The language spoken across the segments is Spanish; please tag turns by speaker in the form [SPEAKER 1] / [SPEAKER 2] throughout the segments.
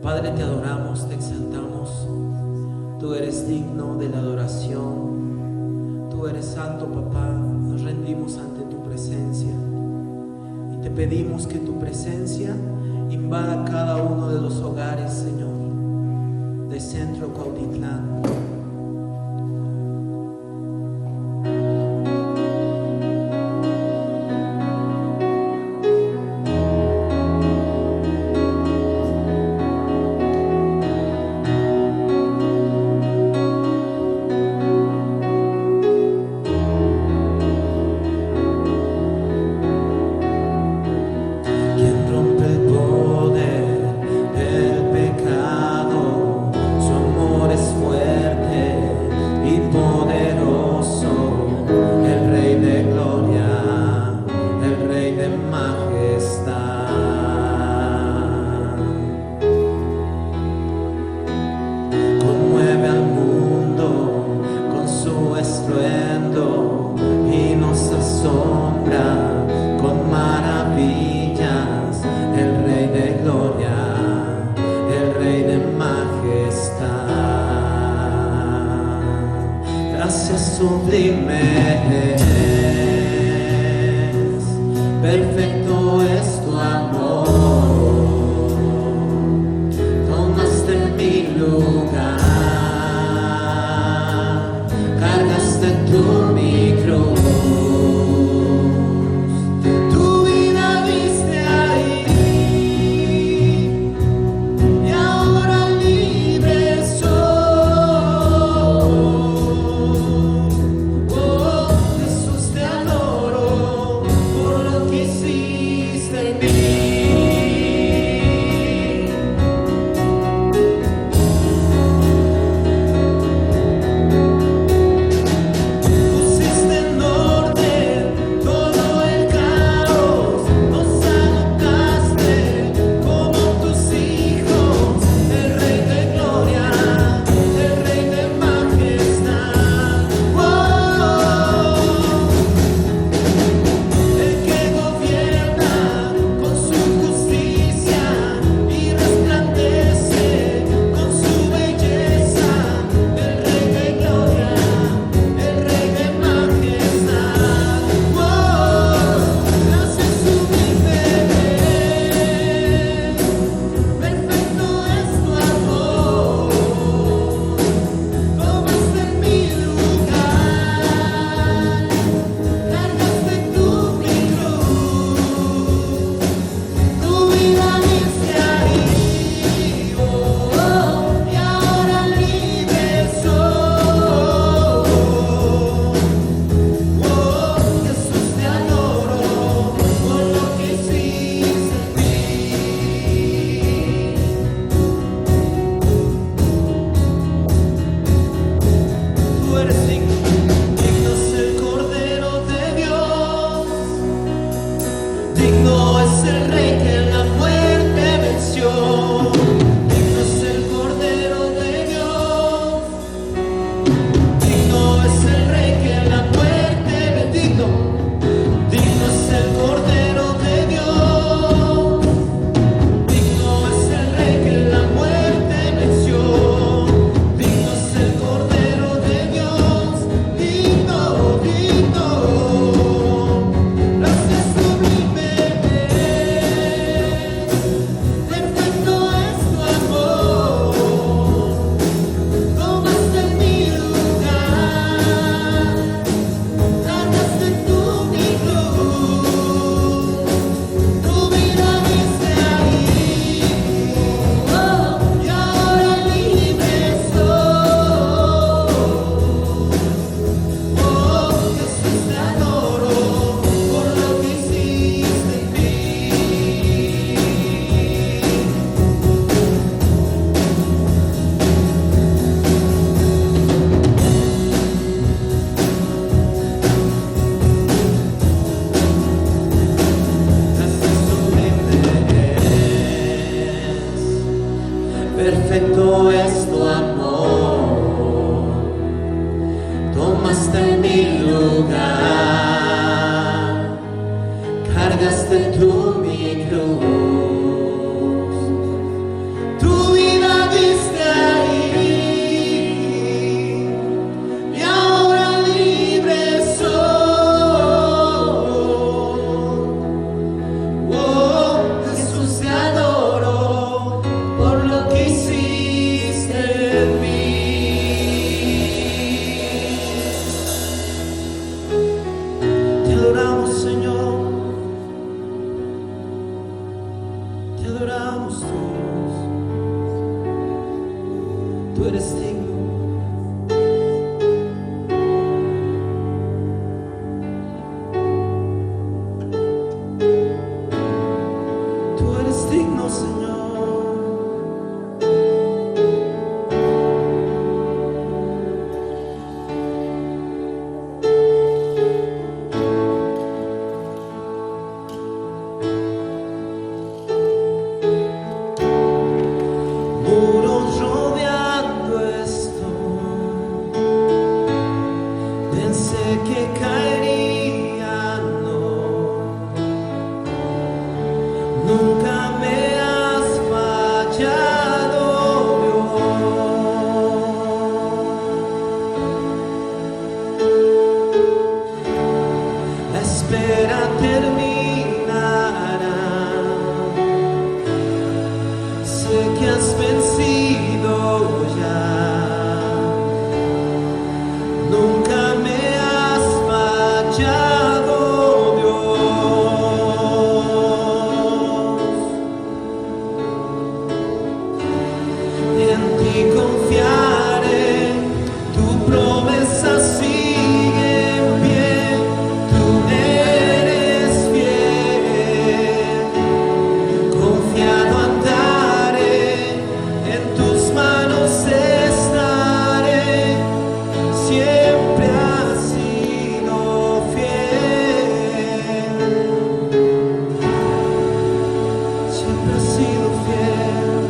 [SPEAKER 1] Padre, te adoramos, te exaltamos. Tú eres digno de la adoración. Tú eres santo, papá. Nos rendimos ante tu presencia y te pedimos que tu presencia invada cada uno de los hogares, Señor, de Centro Cuautitlán. Perfecto es tu amor, tomaste mi lugar, cargaste tú mi cruz, tu vida viste ahí, y ahora libre soy. Oh, Jesús, te adoro por lo que hiciste. Tú eres digno. Tú eres digno, Señor. Muros rodeando esto, pensé que caerían, no, nunca me has fallado, Dios. La espera terminará. Sé que has vencido ya, nunca me has fallado, Dios. En ti confiaré, tu promesa sigue en pie, tú eres fiel, confiado andaré, en tus manos estaré, siempre has sido fiel, siempre has sido fiel.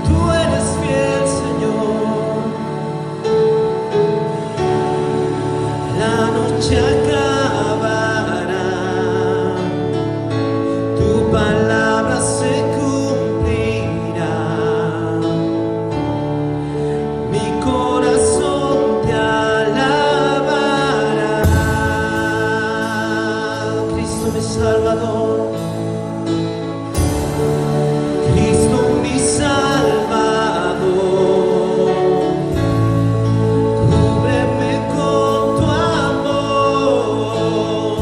[SPEAKER 1] Tú eres fiel, Señor. La noche acabará, tu palabra se cumplirá. Mi corazón te alabará. Cristo mi Salvador, Cristo mi Salvador, cúbreme con tu amor,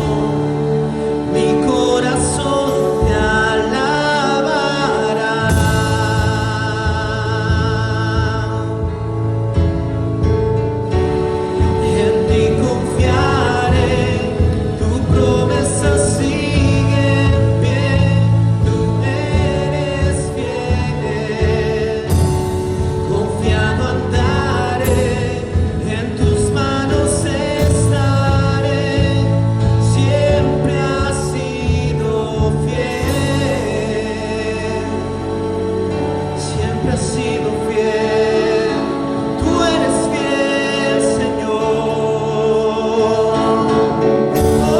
[SPEAKER 1] mi corazón te alabará. En ti confiaré, tu promesa sigue en pie, tú eres fiel, confiado andaré, en tus manos estaré, siempre has sido fiel, siempre has sido fiel. Tú eres fiel, Señor. Oh,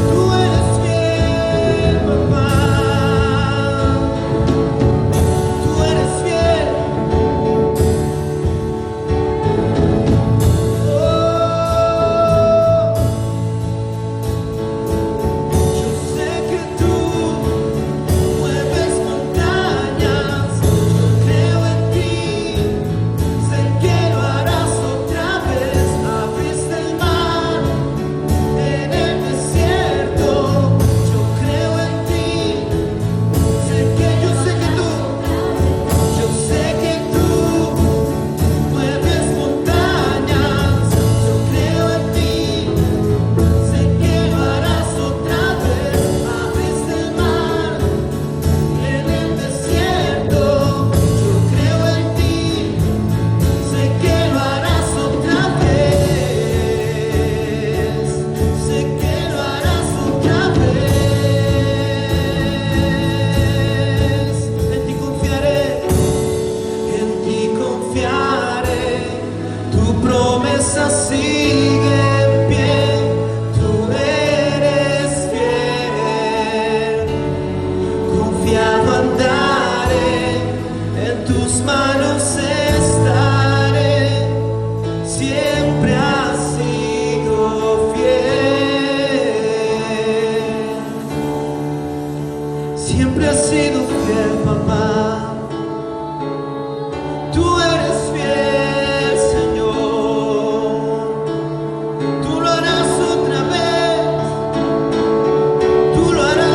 [SPEAKER 1] tú eres fiel, papá. Tú eres fiel. Yo sé que tú mueves montañas. Yo creo en ti. Sé que lo harás otra vez. Abriste el mar en el desierto. Yo creo en ti. Sé que tú mueves montañas. Yo creo en ti. Sé que lo harás otra vez. Abriste el mar en el desierto. Yo creo en ti. Sé que lo harás otra vez. Sé que lo harás otra vez. En ti confiaré, tu promesa sigue en pie, tú eres fiel, confiado andaré, en tus manos estaré, siempre has sido fiel, siempre has sido fiel, papá. Tú eres fiel, Señor. Tú lo harás otra vez. Tú lo harás.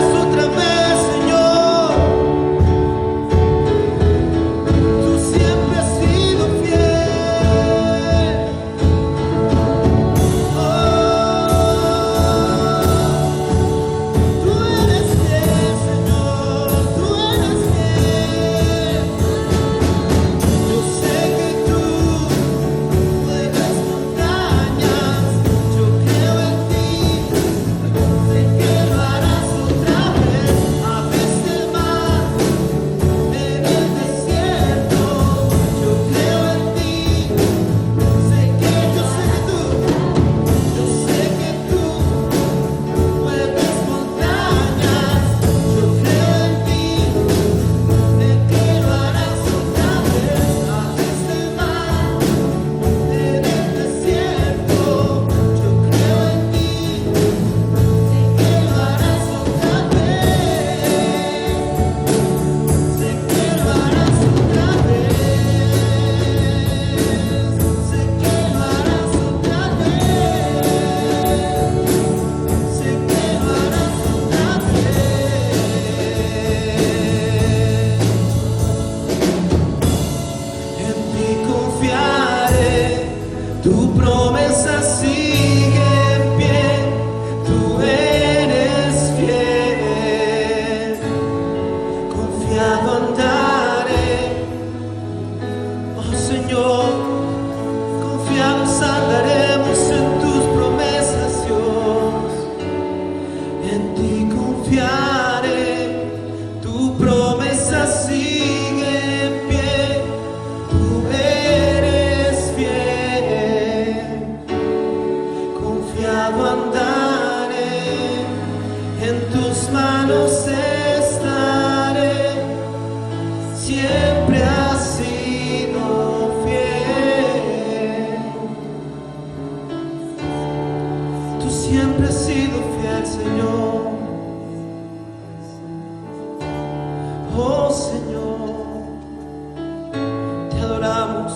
[SPEAKER 1] confiaré, tu promesa sigue en pie, tú eres fiel, confiado andaré, en tus manos estaré, siempre has sido fiel, tú siempre has sido fiel, Señor. Oh Señor, te adoramos,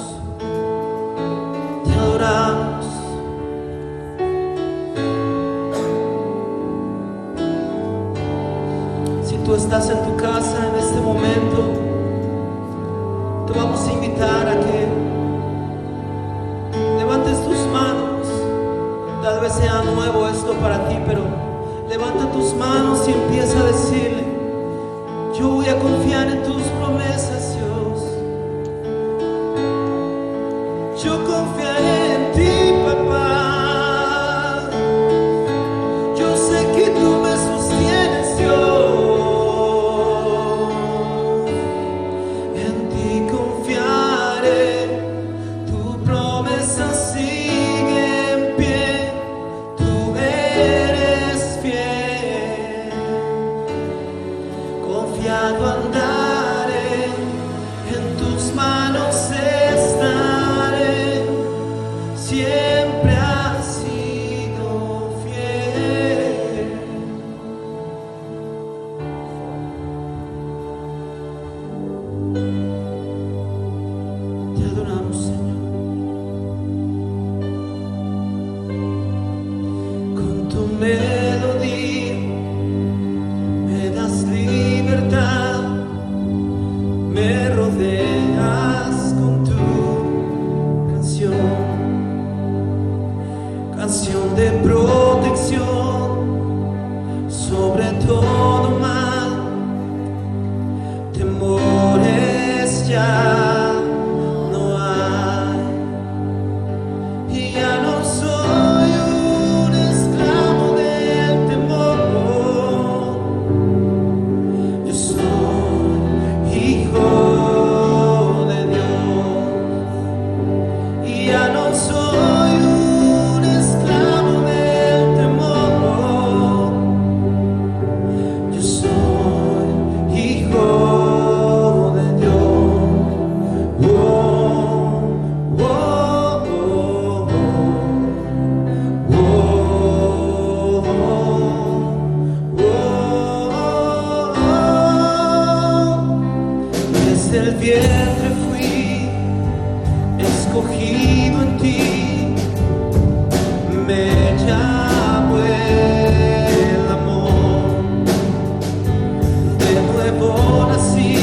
[SPEAKER 1] te adoramos. Si tú estás en tu casa en este momento, te vamos a invitar a que levantes tus manos. Tal vez sea nuevo esto para ti, pero levanta tus manos y empieza a decirle: yo voy a confiar en tus promesas, Dios. Yo confiaré en ti, papá. Yo sé que tú me sostienes, Dios. En ti confiaré, tu promesa sigue en pie, tú eres fiel. Confiado andaré, en tus manos estaré, siempre has sido fiel. Te adoramos, Señor. Con tu melodía me das libertad, me rodeas con tu canción, canción de protección sobre todo mal, temores ya no hay, y ya no soy un esclavo del temor. Yo soy hijo de Dios y ya no soy un esclavo del temor. Yo soy hijo de Dios. Oh, oh, oh, oh, desde el vientre fui escogido en ti, me llamó el amor, de nuevo nací,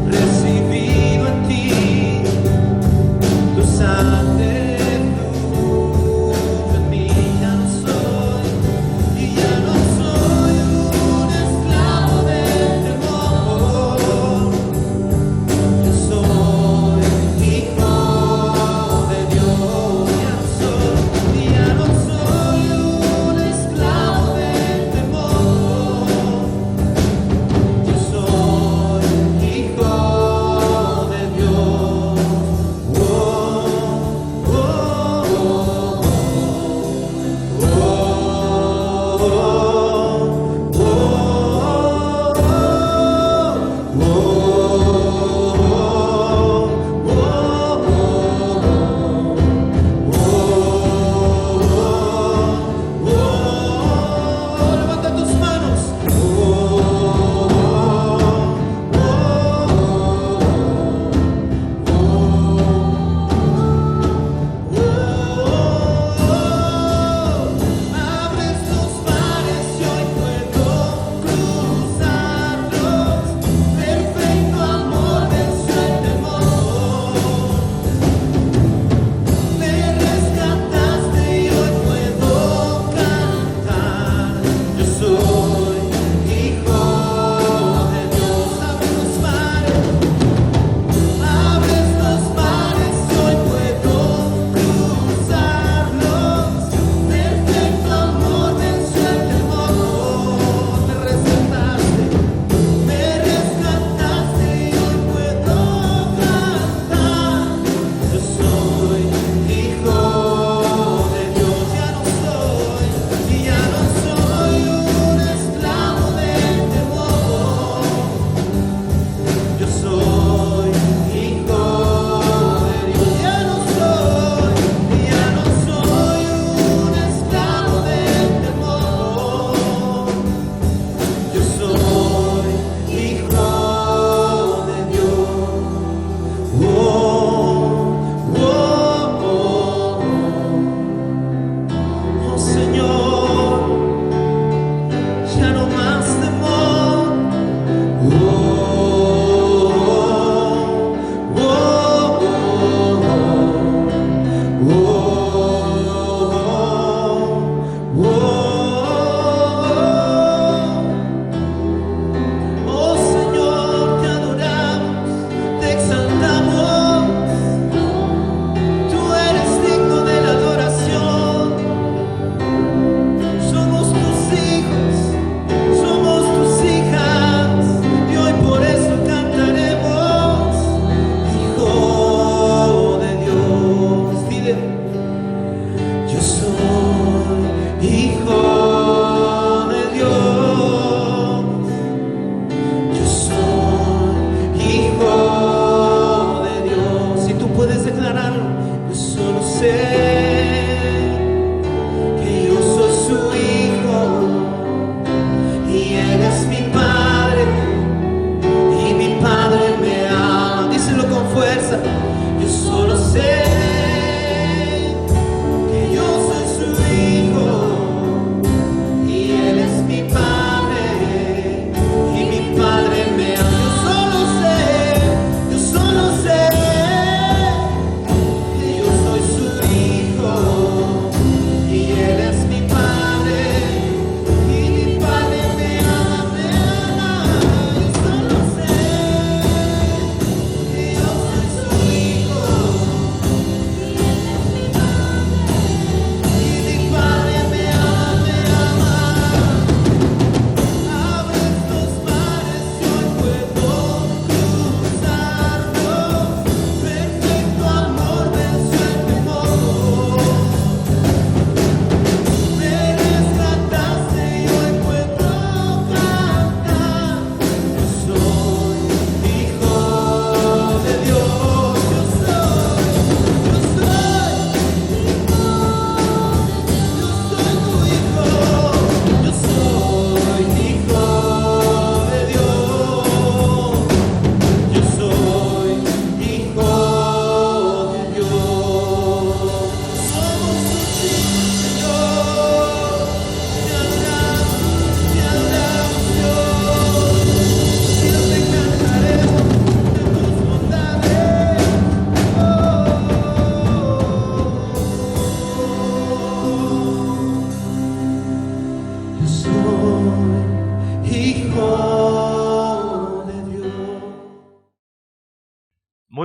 [SPEAKER 1] recibido en ti, tu sangre fluye en mí, ya no soy, y ya no soy un esclavo del temor.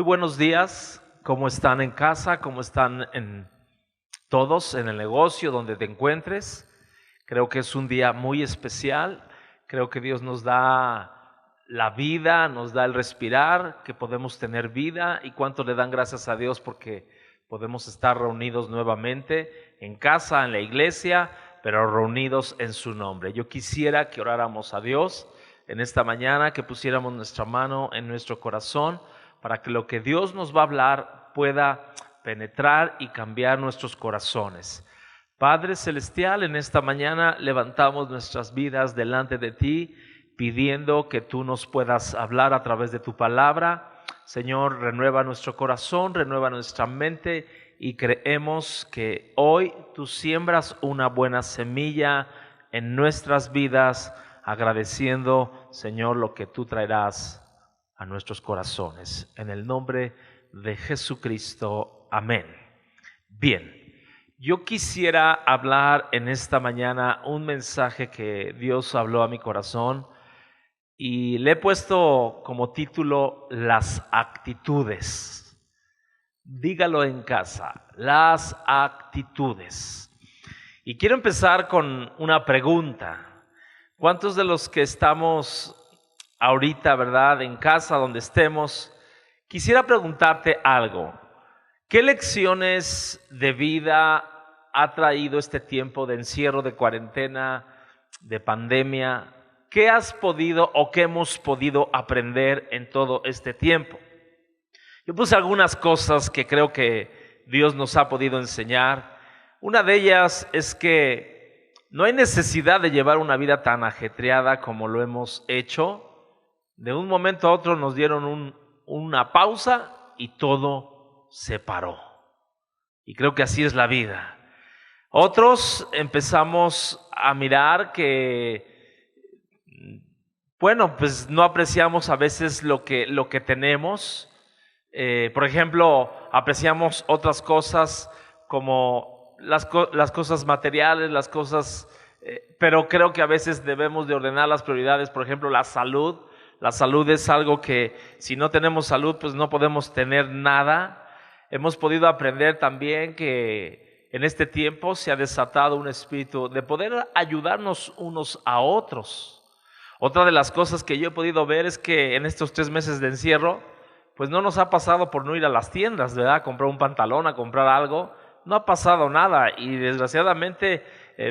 [SPEAKER 2] Muy buenos días, ¿cómo están en casa? ¿Cómo están todos en el negocio donde te encuentres? Creo que es un día muy especial, creo que Dios nos da la vida, nos da el respirar, que podemos tener vida y cuánto le dan gracias a Dios porque podemos estar reunidos nuevamente en casa, en la iglesia, pero reunidos en su nombre. Yo quisiera que oráramos a Dios en esta mañana, que pusiéramos nuestra mano en nuestro corazón para que lo que Dios nos va a hablar pueda penetrar y cambiar nuestros corazones. Padre Celestial, en esta mañana levantamos nuestras vidas delante de ti, pidiendo que tú nos puedas hablar a través de tu palabra. Señor, renueva nuestro corazón, renueva nuestra mente y creemos que hoy tú siembras una buena semilla en nuestras vidas, agradeciendo, Señor, lo que tú traerás a nuestros corazones. En el nombre de Jesucristo, amén. Bien, yo quisiera hablar en esta mañana un mensaje que Dios habló a mi corazón y le he puesto como título Las actitudes. Dígalo en casa, las actitudes. Y quiero empezar con una pregunta. ¿Cuántos de los que estamos ahorita, verdad, en casa donde estemos, quisiera preguntarte algo? ¿Qué lecciones de vida ha traído este tiempo de encierro, de cuarentena, de pandemia? ¿Qué has podido o qué hemos podido aprender en todo este tiempo? Yo puse algunas cosas que creo que Dios nos ha podido enseñar. Una de ellas es que no hay necesidad de llevar una vida tan ajetreada como lo hemos hecho. De un momento a otro nos dieron una pausa y todo se paró. Y creo que así es la vida. Otros empezamos a mirar que, bueno, pues no apreciamos a veces lo que tenemos. Por ejemplo, apreciamos otras cosas como las cosas materiales, las cosas, pero creo que a veces debemos de ordenar las prioridades. Por ejemplo, la salud. La salud es algo que si no tenemos salud, pues no podemos tener nada. Hemos podido aprender también que en este tiempo se ha desatado un espíritu de poder ayudarnos unos a otros. Otra de las cosas que yo he podido ver es que en estos 3 meses de encierro, pues no nos ha pasado por no ir a las tiendas, ¿verdad? A comprar un pantalón, a comprar algo. No ha pasado nada y desgraciadamente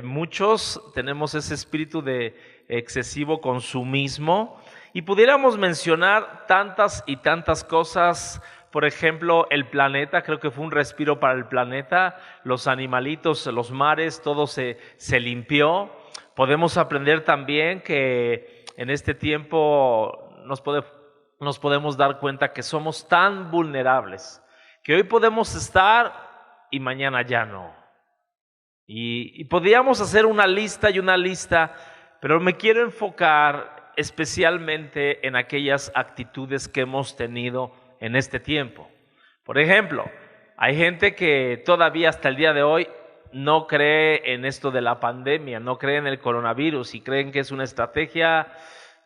[SPEAKER 2] muchos tenemos ese espíritu de excesivo consumismo. Y pudiéramos mencionar tantas y tantas cosas, por ejemplo, el planeta, creo que fue un respiro para el planeta, los animalitos, los mares, todo se limpió. Podemos aprender también que en este tiempo nos podemos dar cuenta que somos tan vulnerables, que hoy podemos estar y mañana ya no. Y podríamos hacer una lista, pero me quiero enfocar especialmente en aquellas actitudes que hemos tenido en este tiempo. Por ejemplo, hay gente que todavía hasta el día de hoy no cree en esto de la pandemia, no cree en el coronavirus y creen que es una estrategia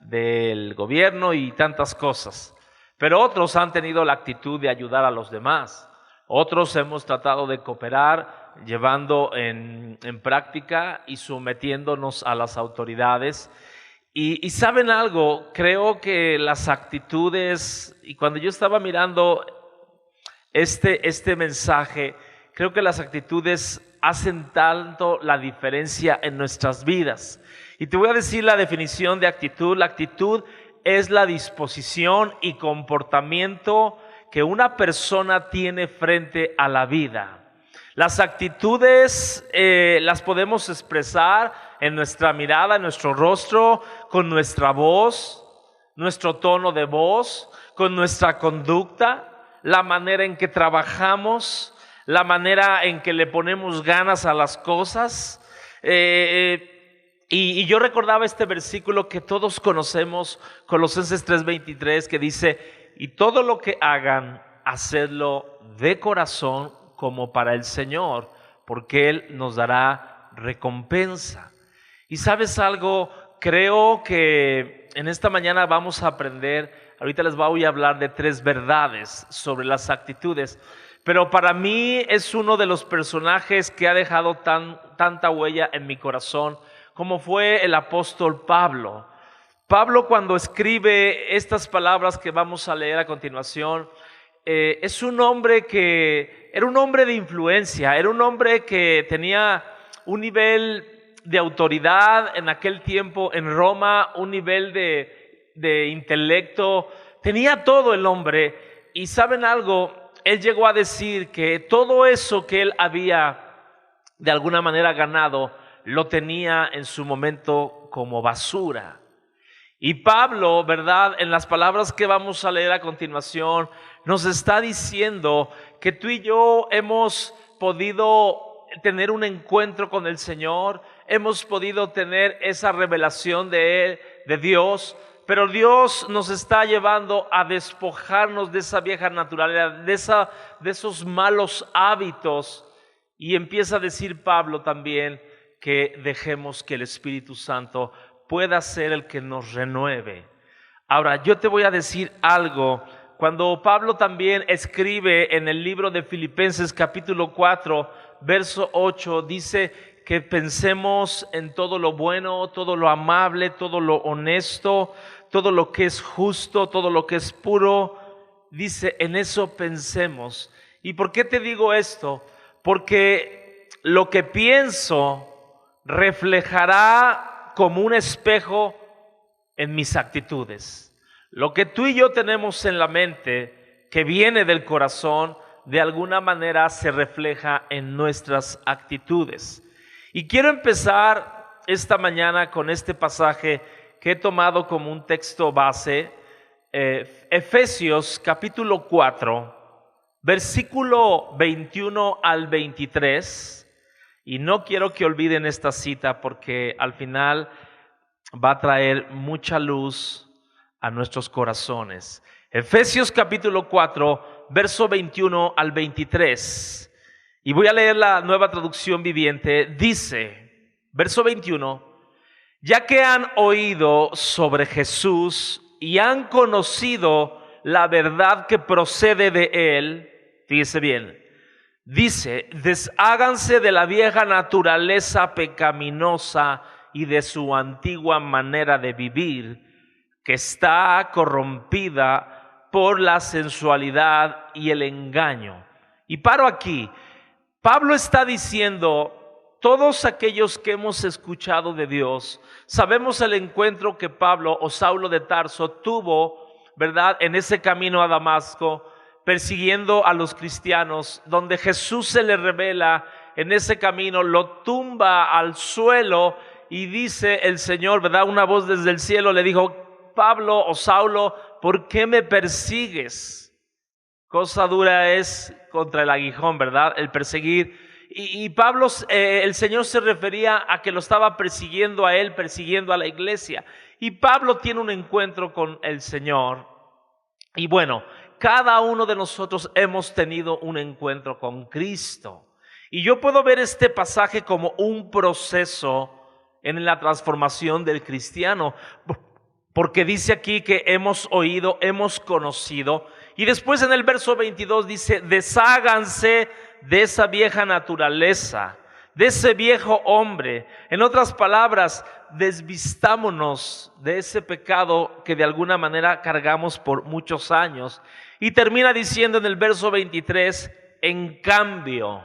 [SPEAKER 2] del gobierno y tantas cosas. Pero otros han tenido la actitud de ayudar a los demás. Otros hemos tratado de cooperar llevando en práctica y sometiéndonos a las autoridades. Y ¿saben algo? Creo que las actitudes, y cuando yo estaba mirando este mensaje, creo que las actitudes hacen tanto la diferencia en nuestras vidas. Y te voy a decir la definición de actitud. La actitud es la disposición y comportamiento que una persona tiene frente a la vida. Las actitudes las podemos expresar en nuestra mirada, en nuestro rostro, con nuestra voz, nuestro tono de voz, con nuestra conducta, la manera en que trabajamos, la manera en que le ponemos ganas a las cosas. Y yo recordaba este versículo que todos conocemos, Colosenses 3:23, que dice: y todo lo que hagan, hacedlo de corazón como para el Señor, porque Él nos dará recompensa. Y ¿sabes algo? creo que en esta mañana vamos a aprender, ahorita les voy a hablar de 3 verdades sobre las actitudes, pero para mí es uno de los personajes que ha dejado tanta huella en mi corazón, como fue el apóstol Pablo. Pablo, cuando escribe estas palabras que vamos a leer a continuación, es un hombre que era un hombre de influencia, era un hombre que tenía un nivel de autoridad en aquel tiempo en Roma, un nivel de intelecto, tenía todo el hombre. Y ¿saben algo? Él llegó a decir que todo eso que él había de alguna manera ganado, lo tenía en su momento como basura. Y Pablo, ¿verdad?, en las palabras que vamos a leer a continuación, nos está diciendo que tú y yo hemos podido tener un encuentro con el Señor, hemos podido tener esa revelación de Él, de Dios, pero Dios nos está llevando a despojarnos de esa vieja naturaleza, de esos malos hábitos. Y empieza a decir Pablo también que dejemos que el Espíritu Santo pueda ser el que nos renueve. Ahora, yo te voy a decir algo. Cuando Pablo también escribe en el libro de Filipenses capítulo 4, verso 8, dice que pensemos en todo lo bueno, todo lo amable, todo lo honesto, todo lo que es justo, todo lo que es puro. Dice, en eso pensemos. ¿Y por qué te digo esto? Porque lo que pienso reflejará como un espejo en mis actitudes. Lo que tú y yo tenemos en la mente, que viene del corazón, de alguna manera se refleja en nuestras actitudes. Y quiero empezar esta mañana con este pasaje que he tomado como un texto base, Efesios capítulo 4, versículo 21 al 23. Y no quiero que olviden esta cita porque al final va a traer mucha luz a nuestros corazones. Efesios capítulo 4, verso 21 al 23. Y voy a leer la Nueva Traducción Viviente. Dice, verso 21, ya que han oído sobre Jesús y han conocido la verdad que procede de Él, fíjese bien, dice, desháganse de la vieja naturaleza pecaminosa y de su antigua manera de vivir, que está corrompida por la sensualidad y el engaño. Y paro aquí. Pablo está diciendo, todos aquellos que hemos escuchado de Dios, sabemos el encuentro que Pablo o Saulo de Tarso tuvo, ¿verdad?, en ese camino a Damasco, persiguiendo a los cristianos, donde Jesús se le revela en ese camino, lo tumba al suelo y dice el Señor, ¿verdad?, una voz desde el cielo le dijo, Pablo o Saulo, ¿por qué me persigues? Cosa dura es contra el aguijón, ¿verdad?, el perseguir. Y Pablo, el Señor se refería a que lo estaba persiguiendo a él, persiguiendo a la iglesia. Y Pablo tiene un encuentro con el Señor. Y bueno, cada uno de nosotros hemos tenido un encuentro con Cristo. Y yo puedo ver este pasaje como un proceso en la transformación del cristiano, porque dice aquí que hemos oído, hemos conocido. Y después en el verso 22 dice, desháganse de esa vieja naturaleza, de ese viejo hombre. En otras palabras, desvistámonos de ese pecado que de alguna manera cargamos por muchos años. Y termina diciendo en el verso 23, en cambio,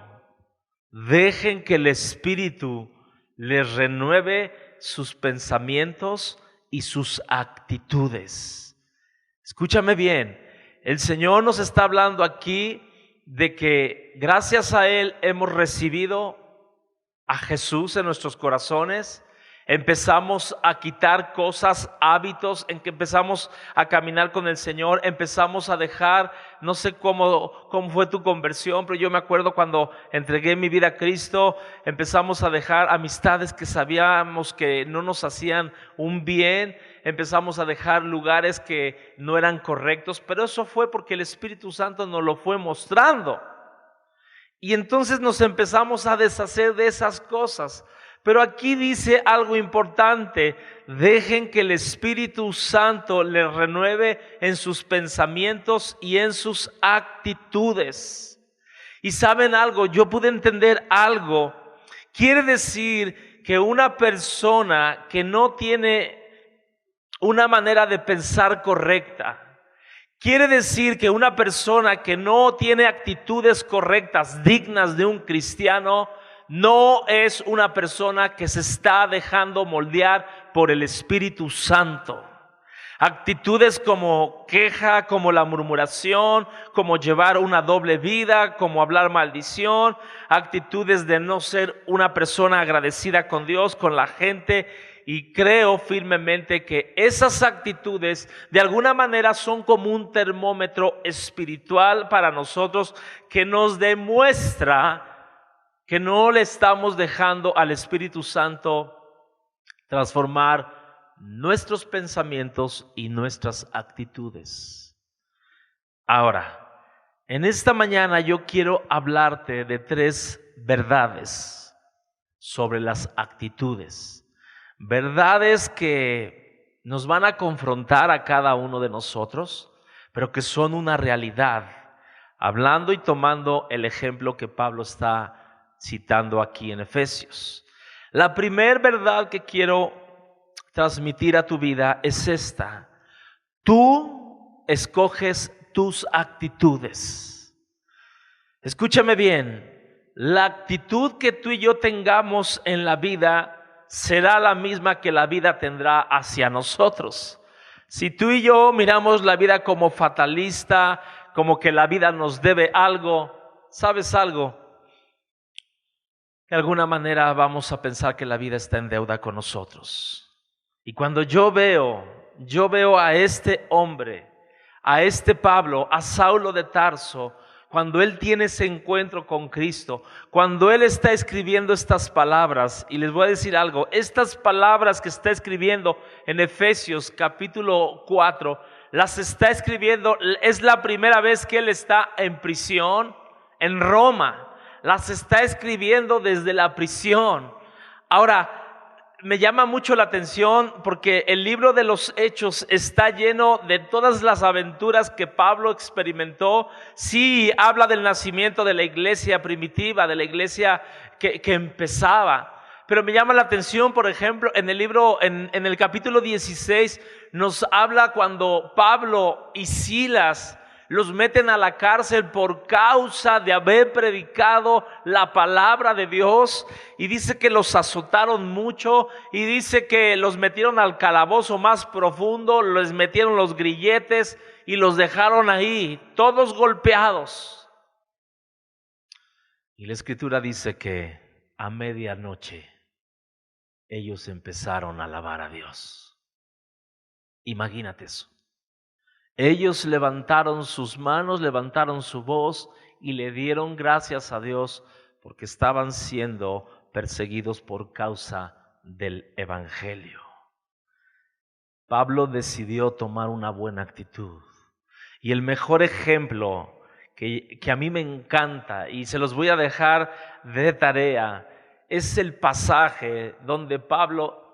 [SPEAKER 2] dejen que el Espíritu les renueve sus pensamientos y sus actitudes. Escúchame bien, el Señor nos está hablando aquí de que gracias a Él hemos recibido a Jesús en nuestros corazones. Empezamos a quitar cosas, hábitos, en que empezamos a caminar con el Señor, empezamos a dejar, no sé cómo fue tu conversión, pero yo me acuerdo cuando entregué mi vida a Cristo, empezamos a dejar amistades que sabíamos que no nos hacían un bien, empezamos a dejar lugares que no eran correctos, pero eso fue porque el Espíritu Santo nos lo fue mostrando. Y entonces nos empezamos a deshacer de esas cosas. Pero aquí dice algo importante: dejen que el Espíritu Santo les renueve en sus pensamientos y en sus actitudes. Y ¿saben algo? Yo pude entender algo. Quiere decir que una persona que no tiene una manera de pensar correcta, quiere decir que una persona que no tiene actitudes correctas, dignas de un cristiano, no es una persona que se está dejando moldear por el Espíritu Santo. Actitudes como queja, como la murmuración, como llevar una doble vida, como hablar maldición, actitudes de no ser una persona agradecida con Dios, con la gente. Y creo firmemente que esas actitudes de alguna manera son como un termómetro espiritual para nosotros, que nos demuestra que no le estamos dejando al Espíritu Santo transformar nuestros pensamientos y nuestras actitudes. Ahora, en esta mañana yo quiero hablarte de 3 verdades sobre las actitudes. Verdades que nos van a confrontar a cada uno de nosotros, pero que son una realidad. Hablando y tomando el ejemplo que Pablo está citando aquí en Efesios. La primera verdad que quiero transmitir a tu vida es esta: tú escoges tus actitudes. Escúchame bien, la actitud que tú y yo tengamos en la vida será la misma que la vida tendrá hacia nosotros. Si tú y yo miramos la vida como fatalista, como que la vida nos debe algo, ¿sabes algo? De alguna manera vamos a pensar que la vida está en deuda con nosotros. Y cuando yo veo a este hombre, a este Pablo, a Saulo de Tarso, cuando él tiene ese encuentro con Cristo, cuando él está escribiendo estas palabras, y les voy a decir algo, estas palabras que está escribiendo en Efesios capítulo 4, las está escribiendo, es la primera vez que él está en prisión en Roma. Las está escribiendo desde la prisión. Ahora, me llama mucho la atención porque el libro de los Hechos está lleno de todas las aventuras que Pablo experimentó. Sí, habla del nacimiento de la iglesia primitiva, de la iglesia que empezaba. Pero me llama la atención, por ejemplo, en el libro, en el capítulo 16, nos habla cuando Pablo y Silas los meten a la cárcel por causa de haber predicado la palabra de Dios, y dice que los azotaron mucho, y dice que los metieron al calabozo más profundo, les metieron los grilletes y los dejaron ahí, todos golpeados. Y la Escritura dice que a medianoche ellos empezaron a alabar a Dios. Imagínate eso. Ellos levantaron sus manos, levantaron su voz y le dieron gracias a Dios porque estaban siendo perseguidos por causa del Evangelio. Pablo decidió tomar una buena actitud. Y el mejor ejemplo que a mí me encanta, y se los voy a dejar de tarea, es el pasaje donde Pablo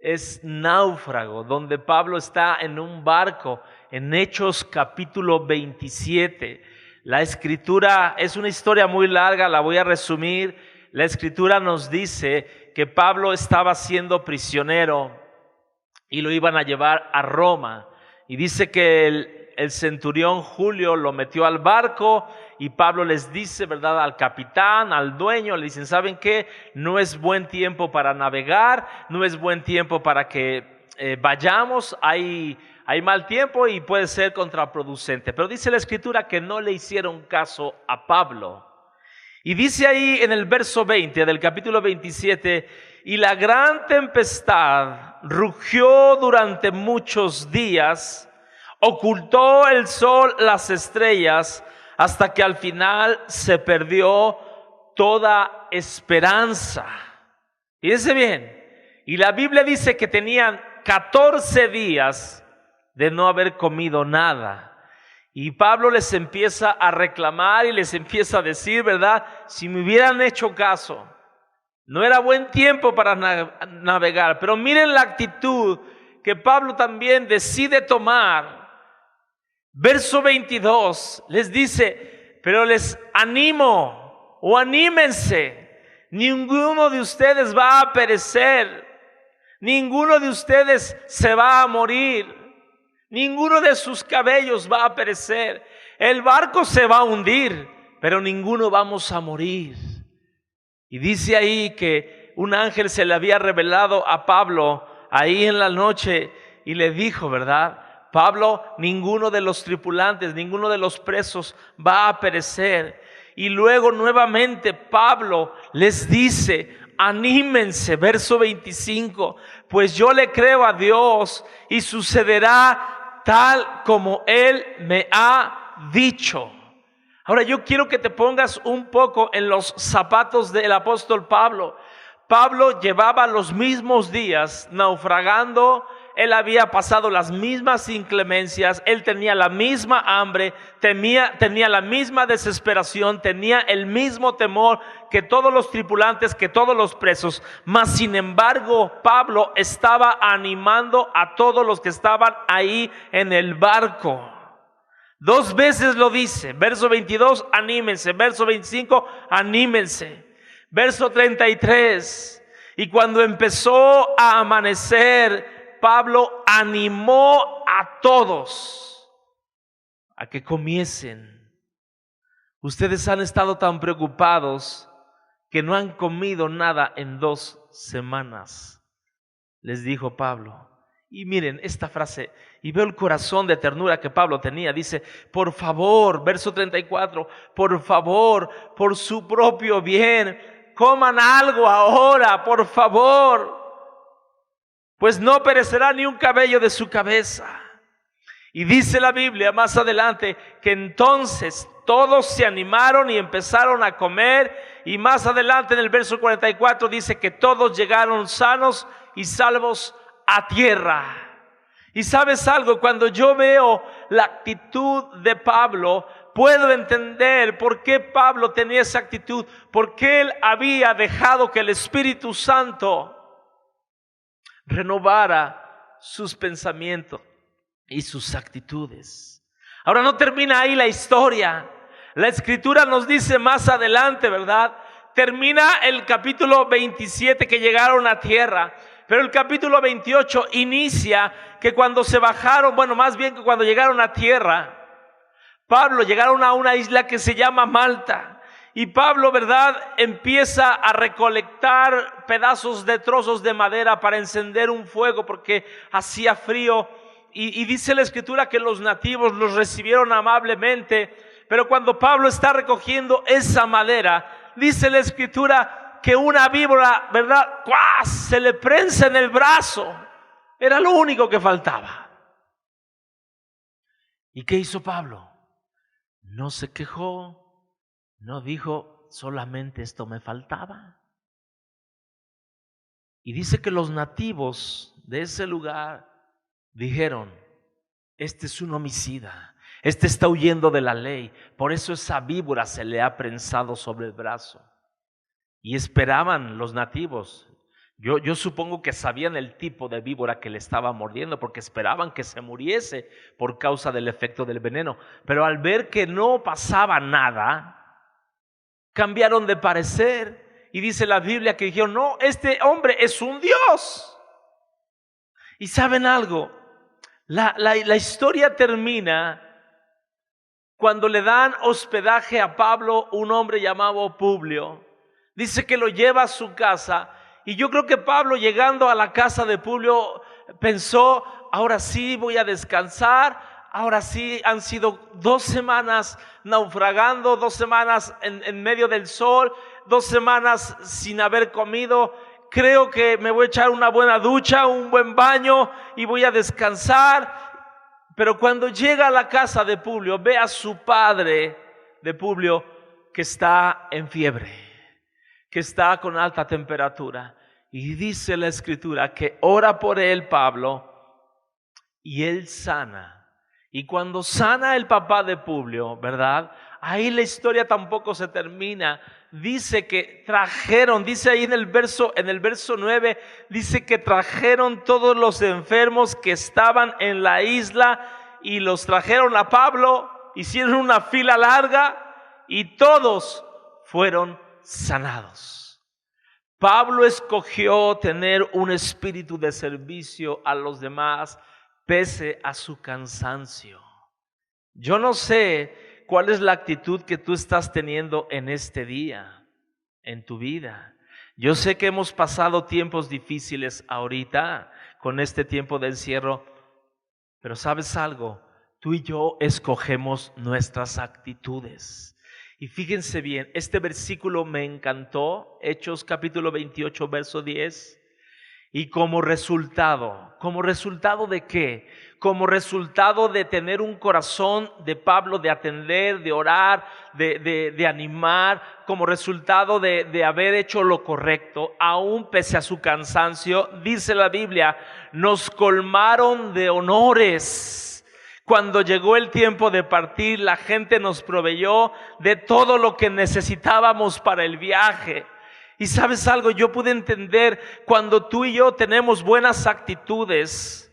[SPEAKER 2] es náufrago, donde Pablo está en un barco, en Hechos capítulo 27. La Escritura es una historia muy larga, la voy a resumir. La Escritura nos dice que Pablo estaba siendo prisionero y lo iban a llevar a Roma. Y dice que el centurión Julio lo metió al barco, y Pablo les dice, ¿verdad?, al capitán, al dueño, le dicen, ¿saben qué? No es buen tiempo para navegar, no es buen tiempo para que vayamos, hay mal tiempo y puede ser contraproducente. Pero dice la Escritura que no le hicieron caso a Pablo. Y dice ahí en el verso 20 del capítulo 27, y la gran tempestad rugió durante muchos días, ocultó el sol las estrellas, hasta que al final se perdió toda esperanza. Fíjense bien, y la Biblia dice que tenían 14 días de no haber comido nada. Y Pablo les empieza a reclamar y les empieza a decir, ¿verdad? Si me hubieran hecho caso, No era buen tiempo para navegar, pero miren la actitud que Pablo también decide tomar. Verso 22 les dice: pero les animo o anímense, ninguno de ustedes va a perecer, ninguno de ustedes se va a morir, ninguno de sus cabellos va a perecer. El barco se va a hundir, pero ninguno vamos a morir. Y dice ahí que un ángel se le había revelado a Pablo ahí en la noche y le dijo, ¿verdad? Pablo, ninguno de los tripulantes, ninguno de los presos va a perecer. Y luego nuevamente Pablo les dice: anímense, verso 25, pues yo le creo a Dios y sucederá tal como Él me ha dicho. Ahora yo quiero que te pongas un poco en los zapatos del apóstol Pablo. Pablo llevaba los mismos días naufragando, él había pasado las mismas inclemencias, él tenía la misma hambre, tenía la misma desesperación, tenía el mismo temor que todos los tripulantes, que todos los presos. Mas sin embargo, Pablo estaba animando a todos los que estaban ahí en el barco. 2 veces lo dice, verso 22, anímense, verso 25, anímense, verso 33, y cuando empezó a amanecer, Pablo animó a todos a que comiesen. Ustedes han estado tan preocupados que no han comido nada en 2 semanas, les dijo Pablo. Y miren esta frase, y veo el corazón de ternura que Pablo tenía. Dice: por favor, verso 34, por favor, por su propio bien, coman algo ahora, por favor, pues no perecerá ni un cabello de su cabeza. Y dice la Biblia más adelante que entonces todos se animaron y empezaron a comer. Y más adelante en el verso 44 dice que todos llegaron sanos y salvos a tierra. Y sabes algo, cuando yo veo la actitud de Pablo, puedo entender por qué Pablo tenía esa actitud, porque él había dejado que el Espíritu Santo renovara sus pensamientos y sus actitudes. Ahora no termina ahí la historia. La Escritura nos dice más adelante, ¿verdad? Termina el capítulo 27 que llegaron a tierra. Pero el capítulo 28 inicia que cuando se bajaron, bueno, más bien que cuando llegaron a tierra, Pablo llegaron a una isla que se llama Malta. Y Pablo, ¿verdad?, empieza a recolectar pedazos de trozos de madera para encender un fuego porque hacía frío. Y dice la Escritura que los nativos los recibieron amablemente. Pero cuando Pablo está recogiendo esa madera, dice la Escritura que una víbora, ¿verdad?, ¡cuas!, se le prensa en el brazo. Era lo único que faltaba. ¿Y qué hizo Pablo? No se quejó, no dijo solamente esto me faltaba. Y dice que los nativos de ese lugar dijeron: este es un homicida, este está huyendo de la ley, por eso esa víbora se le ha prensado sobre el brazo. Y esperaban los nativos, yo supongo que sabían el tipo de víbora que le estaba mordiendo, porque esperaban que se muriese por causa del efecto del veneno. Pero al ver que no pasaba nada, cambiaron de parecer. Y dice la Biblia que dijeron: no, este hombre es un Dios. Y ¿saben algo? La historia termina cuando le dan hospedaje a Pablo un hombre llamado Publio. Dice que lo lleva a su casa, y yo creo que Pablo, llegando a la casa de Publio, pensó: ahora sí voy a descansar, ahora sí han sido 2 semanas naufragando, 2 semanas en medio del sol, 2 semanas sin haber comido. Creo que me voy a echar una buena ducha, un buen baño y voy a descansar. Pero cuando llega a la casa de Publio, ve a su padre de Publio que está en fiebre, que está con alta temperatura. Y dice la Escritura que ora por él Pablo, y él sana. Y cuando sana el papá de Publio, ¿verdad? Ahí la historia tampoco se termina. Dice que trajeron, dice ahí en el verso 9, dice que trajeron todos los enfermos que estaban en la isla y los trajeron a Pablo, hicieron una fila larga y todos fueron sanados. Pablo escogió tener un espíritu de servicio a los demás pese a su cansancio. Yo no sé cuál es la actitud que tú estás teniendo en este día, en tu vida. Yo sé que hemos pasado tiempos difíciles ahorita con este tiempo de encierro, pero ¿sabes algo? Tú y yo escogemos nuestras actitudes. Y fíjense bien, este versículo me encantó, Hechos capítulo 28, verso 10. Y como resultado ¿de qué? Como resultado de tener un corazón de Pablo, de atender, de orar, de animar, como resultado de haber hecho lo correcto, aún pese a su cansancio, dice la Biblia, nos colmaron de honores. Cuando llegó el tiempo de partir, la gente nos proveyó de todo lo que necesitábamos para el viaje. Y ¿sabes algo? Yo pude entender, cuando tú y yo tenemos buenas actitudes,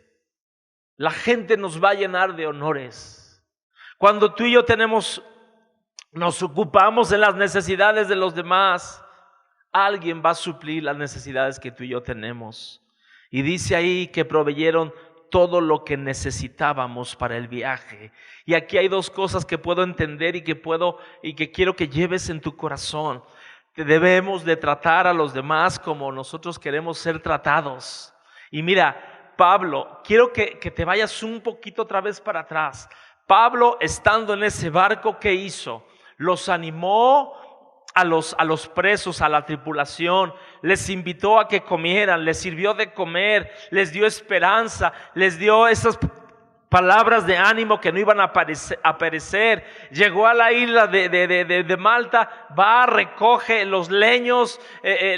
[SPEAKER 2] la gente nos va a llenar de honores. Cuando tú y yo nos ocupamos de las necesidades de los demás, alguien va a suplir las necesidades que tú y yo tenemos. Y dice ahí que proveyeron todo lo que necesitábamos para el viaje. Y aquí hay dos cosas que puedo entender y que quiero que lleves en tu corazón. Debemos de tratar a los demás como nosotros queremos ser tratados. Y mira, Pablo, quiero que te vayas un poquito otra vez para atrás. Pablo, estando en ese barco, ¿qué hizo? Los animó a los presos, a la tripulación, les invitó a que comieran, les sirvió de comer, les dio esperanza, les dio esas palabras de ánimo que no iban a perecer. Llegó a la isla de Malta, va, recoge los leños,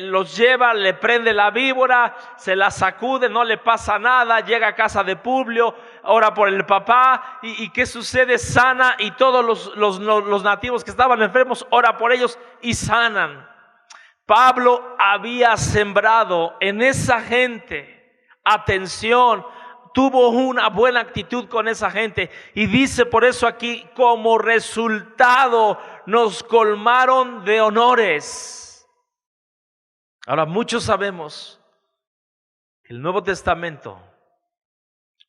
[SPEAKER 2] los lleva, le prende la víbora, se la sacude, no le pasa nada, llega a casa de Publio, ora por el papá y ¿qué sucede? Sana, y todos los nativos que estaban enfermos, ora por ellos y sanan. Pablo había sembrado en esa gente atención, tuvo una buena actitud con esa gente y dice por eso aquí, como resultado nos colmaron de honores. Ahora, muchos sabemos que el Nuevo Testamento,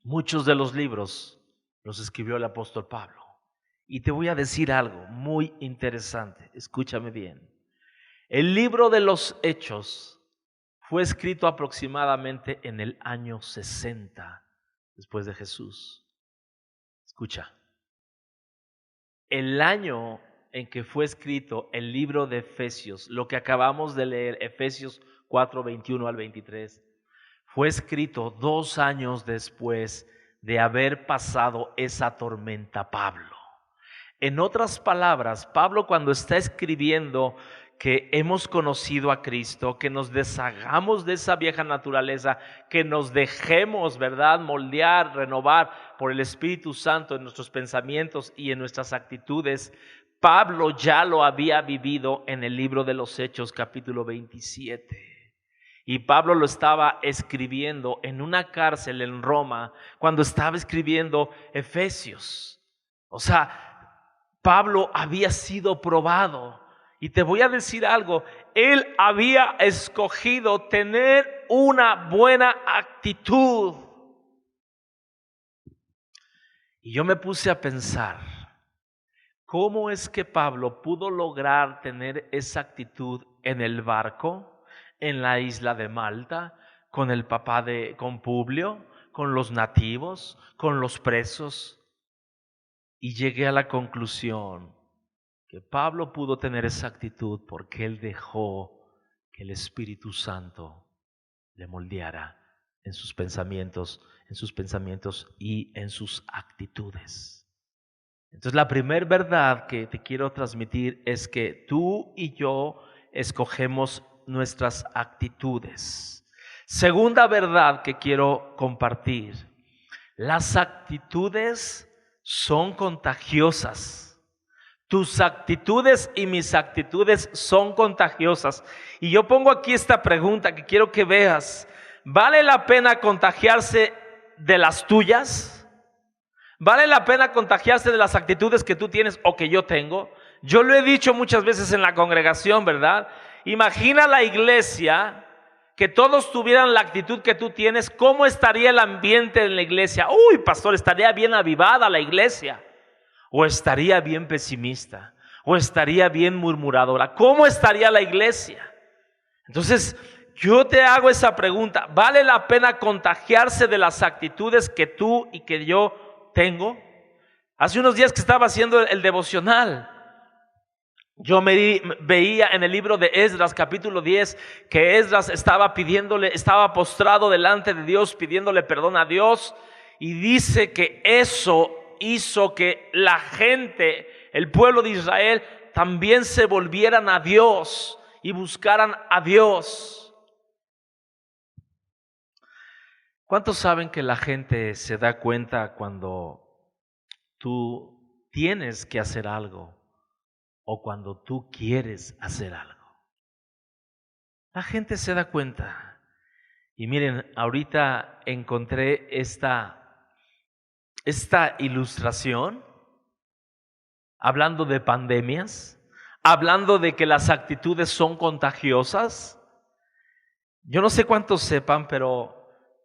[SPEAKER 2] muchos de los libros los escribió el apóstol Pablo. Y te voy a decir algo muy interesante, escúchame bien. El libro de los Hechos fue escrito aproximadamente en el año 60 después de Jesús. Escucha, el año en que fue escrito el libro de Efesios, lo que acabamos de leer, Efesios 4, 21 al 23, fue escrito 2 años después de haber pasado esa tormenta Pablo. En otras palabras, Pablo, cuando está escribiendo que hemos conocido a Cristo, que nos deshagamos de esa vieja naturaleza, que nos dejemos, ¿verdad?, moldear, renovar por el Espíritu Santo en nuestros pensamientos y en nuestras actitudes, Pablo ya lo había vivido en el libro de los Hechos, capítulo 27. Y Pablo lo estaba escribiendo en una cárcel en Roma, cuando estaba escribiendo Efesios. O sea, Pablo había sido probado. Y te voy a decir algo, él había escogido tener una buena actitud. Y yo me puse a pensar, ¿cómo es que Pablo pudo lograr tener esa actitud en el barco, en la isla de Malta, con el papá con Publio, con los nativos, con los presos? Y llegué a la conclusión que Pablo pudo tener esa actitud porque él dejó que el Espíritu Santo le moldeara en sus pensamientos y en sus actitudes. Entonces, la primera verdad que te quiero transmitir es que tú y yo escogemos nuestras actitudes. Segunda verdad que quiero compartir: las actitudes son contagiosas. Tus actitudes y mis actitudes son contagiosas. Y yo pongo aquí esta pregunta que quiero que veas. ¿Vale la pena contagiarse de las tuyas? ¿Vale la pena contagiarse de las actitudes que tú tienes o que yo tengo? Yo lo he dicho muchas veces en la congregación, ¿verdad? Imagina la iglesia, que todos tuvieran la actitud que tú tienes. ¿Cómo estaría el ambiente en la iglesia? Uy, pastor, ¿estaría bien avivada la iglesia? ¿O estaría bien pesimista? ¿O estaría bien murmuradora? ¿Cómo estaría la iglesia? Entonces, yo te hago esa pregunta. ¿Vale la pena contagiarse de las actitudes que tú y que yo tengo? Hace unos días que estaba haciendo el devocional, yo veía en el libro de Esdras, capítulo 10, que Esdras estaba postrado delante de Dios, pidiéndole perdón a Dios, y dice que eso hizo que la gente, el pueblo de Israel, también se volvieran a Dios y buscaran a Dios. ¿Cuántos saben que la gente se da cuenta cuando tú tienes que hacer algo o cuando tú quieres hacer algo? La gente se da cuenta. Y miren, ahorita encontré esta ilustración hablando de pandemias, hablando de que las actitudes son contagiosas. Yo no sé cuántos sepan, pero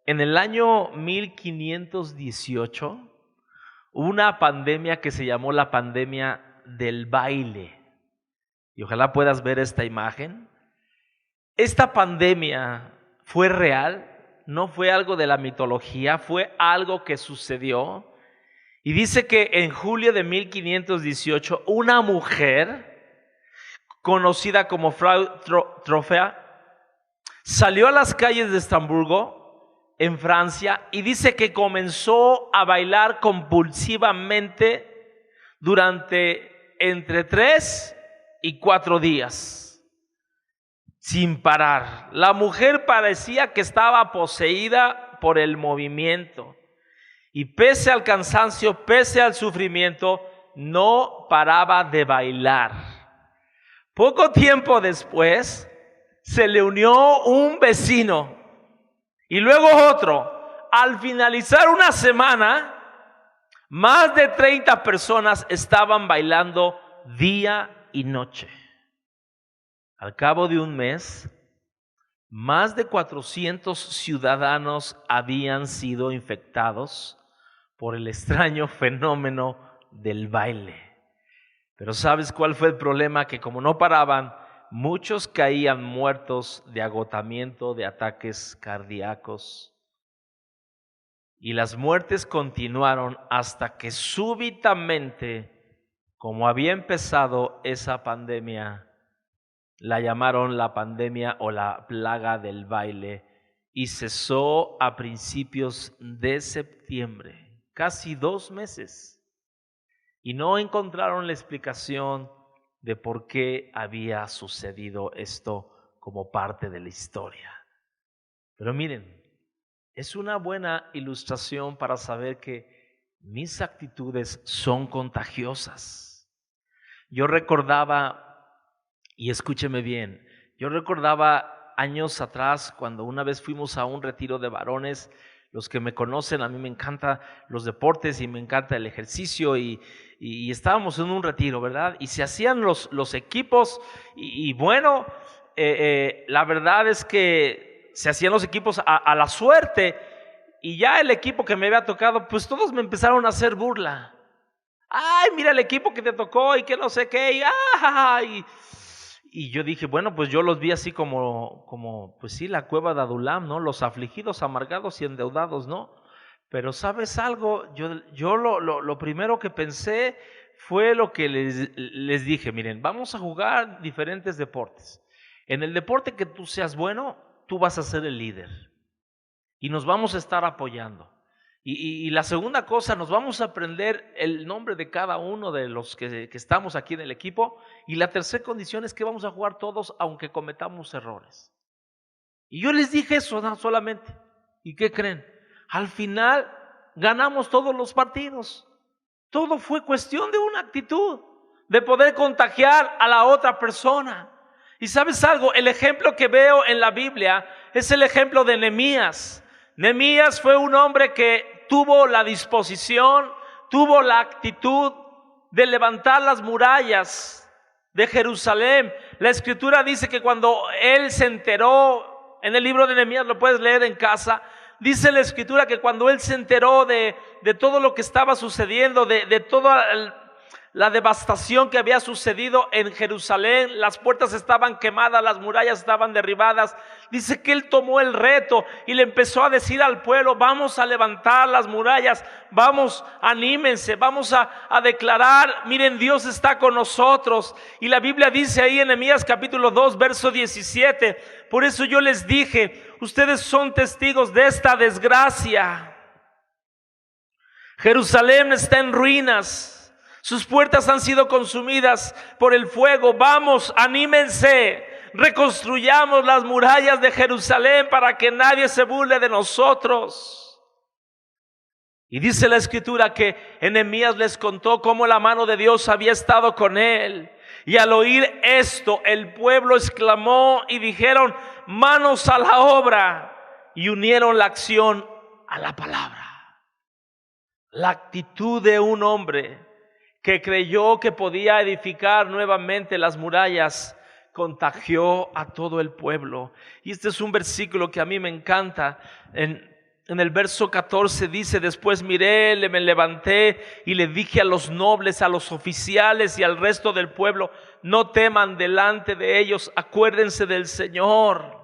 [SPEAKER 2] en el año 1518 hubo una pandemia que se llamó la pandemia del baile. Y ojalá puedas ver esta imagen. Esta pandemia fue real, no fue algo de la mitología, fue algo que sucedió. Y dice que en julio de 1518, una mujer conocida como Frau Trofea salió a las calles de Estrasburgo, en Francia, y dice que comenzó a bailar compulsivamente durante entre 3 y 4 días, sin parar. La mujer parecía que estaba poseída por el movimiento. Y pese al cansancio, pese al sufrimiento, no paraba de bailar. Poco tiempo después, se le unió un vecino y luego otro. Al finalizar una semana, más de 30 personas estaban bailando día y noche. Al cabo de un mes, más de 400 ciudadanos habían sido infectados por el extraño fenómeno del baile. Pero ¿sabes cuál fue el problema? Que como no paraban, muchos caían muertos de agotamiento, de ataques cardíacos. Y las muertes continuaron hasta que súbitamente, como había empezado esa pandemia, la llamaron la pandemia o la plaga del baile, y cesó a principios de septiembre. Casi 2 meses, y no encontraron la explicación de por qué había sucedido esto como parte de la historia. Pero miren, es una buena ilustración para saber que mis actitudes son contagiosas. Yo recordaba, y escúcheme bien, años atrás cuando una vez fuimos a un retiro de varones. Los que me conocen, a mí me encantan los deportes y me encanta el ejercicio, y estábamos en un retiro, ¿verdad? Y se hacían los equipos y bueno, la verdad es que se hacían los equipos a la suerte, y ya el equipo que me había tocado, pues todos me empezaron a hacer burla. Ay, mira el equipo que te tocó y que no sé qué, y yo dije, bueno, pues yo los vi así como pues sí, la cueva de Adulam, ¿no? Los afligidos, amargados y endeudados, ¿no? Pero ¿sabes algo? Yo lo primero que pensé fue lo que les dije. Miren, vamos a jugar diferentes deportes. En el deporte que tú seas bueno, tú vas a ser el líder. Y nos vamos a estar apoyando. Y la segunda cosa, nos vamos a aprender el nombre de cada uno de los que estamos aquí en el equipo. Y la tercera condición es que vamos a jugar todos aunque cometamos errores. Y yo les dije eso, no, solamente. ¿Y qué creen? Al final ganamos todos los partidos. Todo fue cuestión de una actitud, de poder contagiar a la otra persona. Y ¿sabes algo? El ejemplo que veo en la Biblia es el ejemplo de Nehemías. Nehemías fue un hombre que tuvo la disposición, tuvo la actitud de levantar las murallas de Jerusalén. La escritura dice que cuando él se enteró, en el libro de Nehemías, lo puedes leer en casa, dice la escritura que cuando él se enteró de todo lo que estaba sucediendo, de toda la devastación que había sucedido en Jerusalén, las puertas estaban quemadas, las murallas estaban derribadas, dice que él tomó el reto y le empezó a decir al pueblo: vamos a levantar las murallas, vamos, anímense, vamos a declarar, miren, Dios está con nosotros. Y la Biblia dice ahí en Nehemías capítulo 2 verso 17: por eso yo les dije, ustedes son testigos de esta desgracia. Jerusalén está en ruinas, sus puertas han sido consumidas por el fuego. Vamos, anímense, reconstruyamos las murallas de Jerusalén para que nadie se burle de nosotros. Y dice la escritura que Nehemías les contó cómo la mano de Dios había estado con él. Y al oír esto, el pueblo exclamó y dijeron: manos a la obra, y unieron la acción a la palabra. La actitud de un hombre que creyó que podía edificar nuevamente las murallas contagió a todo el pueblo. Y este es un versículo que a mí me encanta. En el verso 14 dice: después miré, me levanté y le dije a los nobles, a los oficiales y al resto del pueblo: no teman delante de ellos, acuérdense del Señor,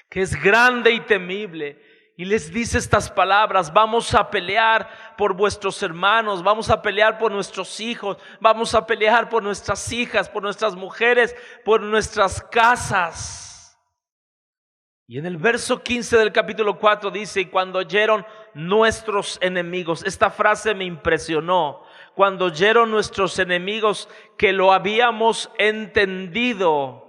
[SPEAKER 2] que es grande y temible. Y les dice estas palabras: vamos a pelear por vuestros hermanos, vamos a pelear por nuestros hijos, vamos a pelear por nuestras hijas, por nuestras mujeres, por nuestras casas. Y en el verso 15 del capítulo 4 dice: y cuando oyeron nuestros enemigos, esta frase me impresionó, cuando oyeron nuestros enemigos que lo habíamos entendido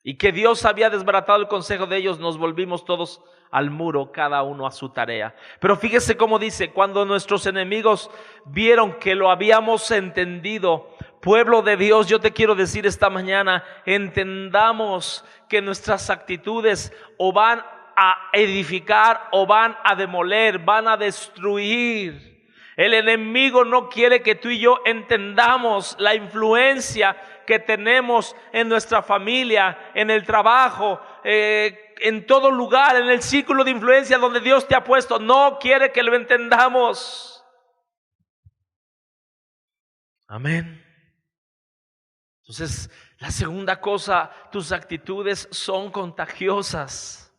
[SPEAKER 2] y que Dios había desbaratado el consejo de ellos, nos volvimos todos al muro, cada uno a su tarea. Pero fíjese cómo dice: cuando nuestros enemigos vieron que lo habíamos entendido. Pueblo de Dios, yo te quiero decir esta mañana, entendamos que nuestras actitudes o van a edificar o van a demoler, van a destruir. El enemigo no quiere que tú y yo entendamos la influencia que tenemos en nuestra familia, en el trabajo, en todo lugar, en el círculo de influencia donde Dios te ha puesto. No quiere que lo entendamos. Amén. Entonces, la segunda cosa, tus actitudes son contagiosas.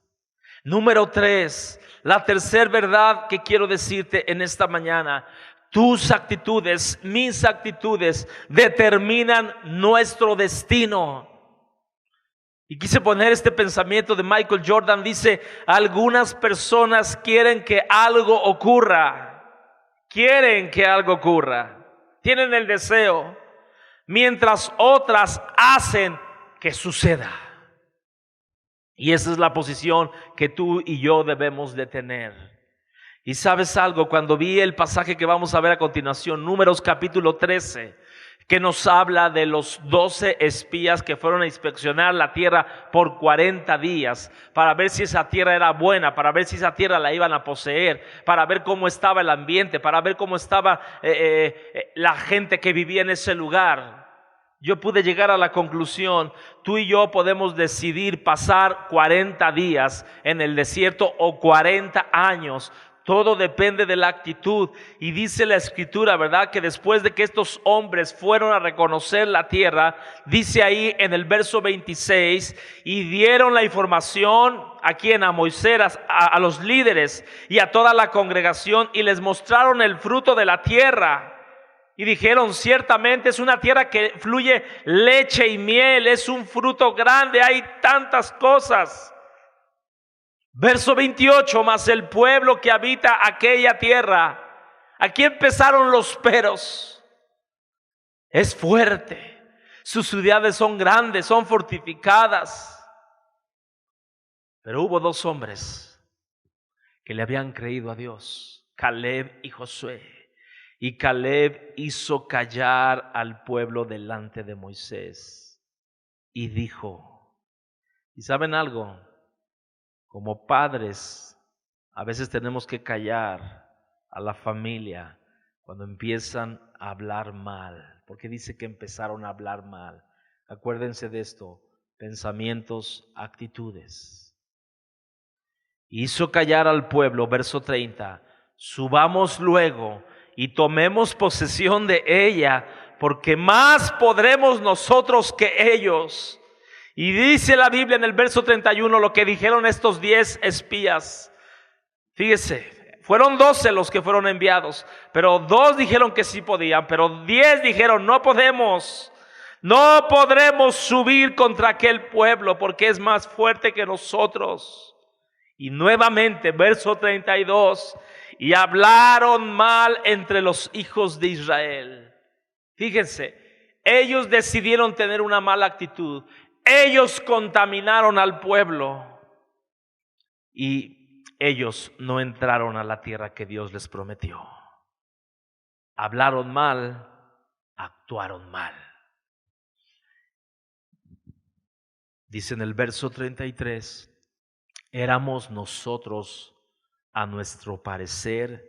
[SPEAKER 2] Número 3, la tercera verdad que quiero decirte en esta mañana: tus actitudes, mis actitudes determinan nuestro destino. Y quise poner este pensamiento de Michael Jordan. Dice: algunas personas quieren que algo ocurra, tienen el deseo, mientras otras hacen que suceda. Y esa es la posición que tú y yo debemos de tener. Y sabes algo, cuando vi el pasaje que vamos a ver a continuación, Números capítulo 13, que nos habla de los 12 espías que fueron a inspeccionar la tierra por 40 días para ver si esa tierra era buena, para ver si esa tierra la iban a poseer, para ver cómo estaba el ambiente, para ver cómo estaba la gente que vivía en ese lugar. Yo pude llegar a la conclusión: tú y yo podemos decidir pasar 40 días en el desierto o 40 años. Todo depende de la actitud. Y dice la escritura, ¿verdad?, que después de que estos hombres fueron a reconocer la tierra, dice ahí en el verso 26, y dieron la información a quien, a Moisés, a los líderes y a toda la congregación, y les mostraron el fruto de la tierra. Y dijeron: ciertamente es una tierra que fluye leche y miel, es un fruto grande, hay tantas cosas. Verso 28, mas el pueblo que habita aquella tierra, aquí empezaron los peros, es fuerte, sus ciudades son grandes, son fortificadas. Pero hubo 2 hombres que le habían creído a Dios, Caleb y Josué. Y Caleb hizo callar al pueblo delante de Moisés y dijo, ¿y saben algo? Como padres, a veces tenemos que callar a la familia cuando empiezan a hablar mal, porque dice que empezaron a hablar mal. Acuérdense de esto, pensamientos, actitudes. Hizo callar al pueblo, verso 30, subamos luego y tomemos posesión de ella, porque más podremos nosotros que ellos. Y dice la Biblia en el verso 31 lo que dijeron estos 10 espías. Fíjese, fueron 12 los que fueron enviados, pero 2 dijeron que sí podían, pero 10 dijeron no podemos. No podremos subir contra aquel pueblo porque es más fuerte que nosotros. Y nuevamente, verso 32, y hablaron mal entre los hijos de Israel. Fíjense, ellos decidieron tener una mala actitud. Ellos contaminaron al pueblo y ellos no entraron a la tierra que Dios les prometió. Hablaron mal, actuaron mal. Dice en el verso 33, éramos nosotros, a nuestro parecer,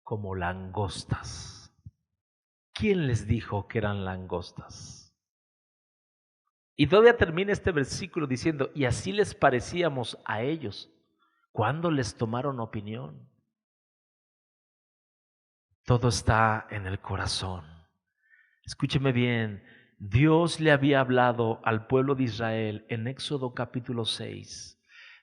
[SPEAKER 2] como langostas. ¿Quién les dijo que eran langostas? Y todavía termina este versículo diciendo, y así les parecíamos a ellos. ¿Cuándo les tomaron opinión? Todo está en el corazón. Escúcheme bien, Dios le había hablado al pueblo de Israel en Éxodo capítulo 6.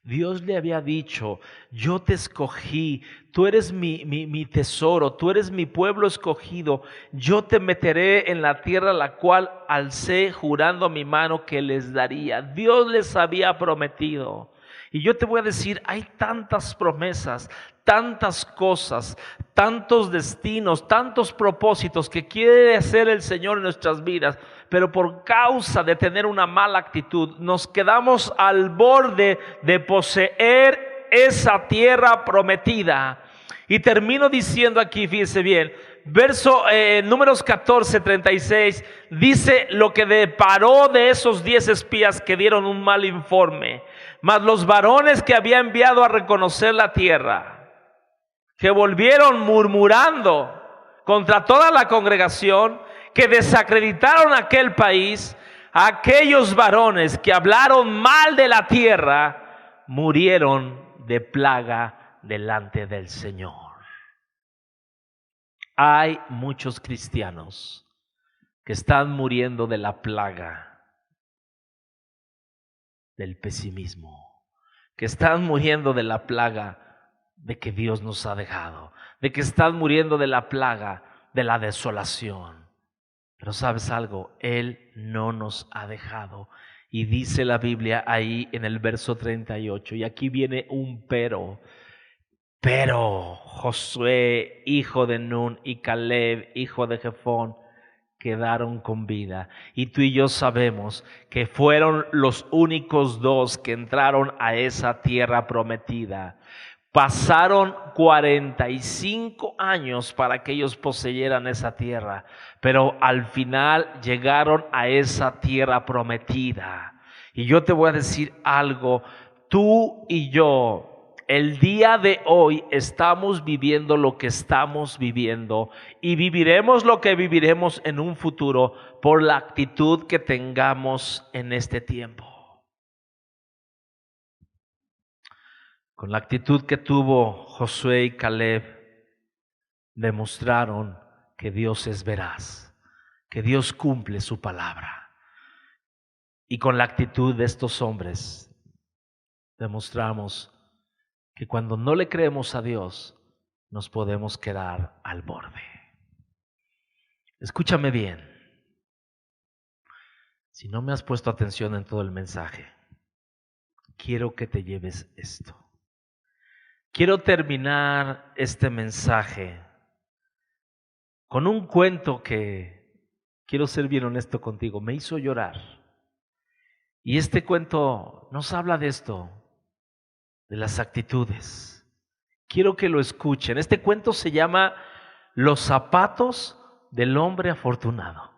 [SPEAKER 2] Dios le había dicho, yo te escogí, tú eres mi tesoro, tú eres mi pueblo escogido, yo te meteré en la tierra la cual alcé jurando a mi mano que les daría. Dios les había prometido. Y yo te voy a decir, hay tantas promesas, tantas cosas, tantos destinos, tantos propósitos que quiere hacer el Señor en nuestras vidas, pero por causa de tener una mala actitud, nos quedamos al borde de poseer esa tierra prometida. Y termino diciendo aquí, fíjense bien, verso Números 14, 36, dice lo que deparó de esos 10 espías que dieron un mal informe. Mas los varones que había enviado a reconocer la tierra, que volvieron murmurando contra toda la congregación, que desacreditaron aquel país, aquellos varones que hablaron mal de la tierra, murieron de plaga delante del Señor. Hay muchos cristianos que están muriendo de la plaga del pesimismo, que están muriendo de la plaga de que Dios nos ha dejado, de que están muriendo de la plaga de la desolación. Pero ¿sabes algo? Él no nos ha dejado. Y dice la Biblia ahí en el verso 38, y aquí viene un pero. Pero Josué, hijo de Nun, y Caleb, hijo de Jefón, quedaron con vida. Y tú y yo sabemos que fueron los únicos 2 que entraron a esa tierra prometida. Pasaron 45 años para que ellos poseyeran esa tierra, pero al final llegaron a esa tierra prometida. Y yo te voy a decir algo, tú y yo, el día de hoy estamos viviendo lo que estamos viviendo y viviremos lo que viviremos en un futuro por la actitud que tengamos en este tiempo. Con la actitud que tuvo Josué y Caleb, demostraron que Dios es veraz, que Dios cumple su palabra. Y con la actitud de estos hombres, demostramos que cuando no le creemos a Dios, nos podemos quedar al borde. Escúchame bien. Si no me has puesto atención en todo el mensaje, quiero que te lleves esto. Quiero terminar este mensaje con un cuento que, quiero ser bien honesto contigo, me hizo llorar. Y este cuento nos habla de esto, de las actitudes. Quiero que lo escuchen. Este cuento se llama los zapatos del hombre afortunado.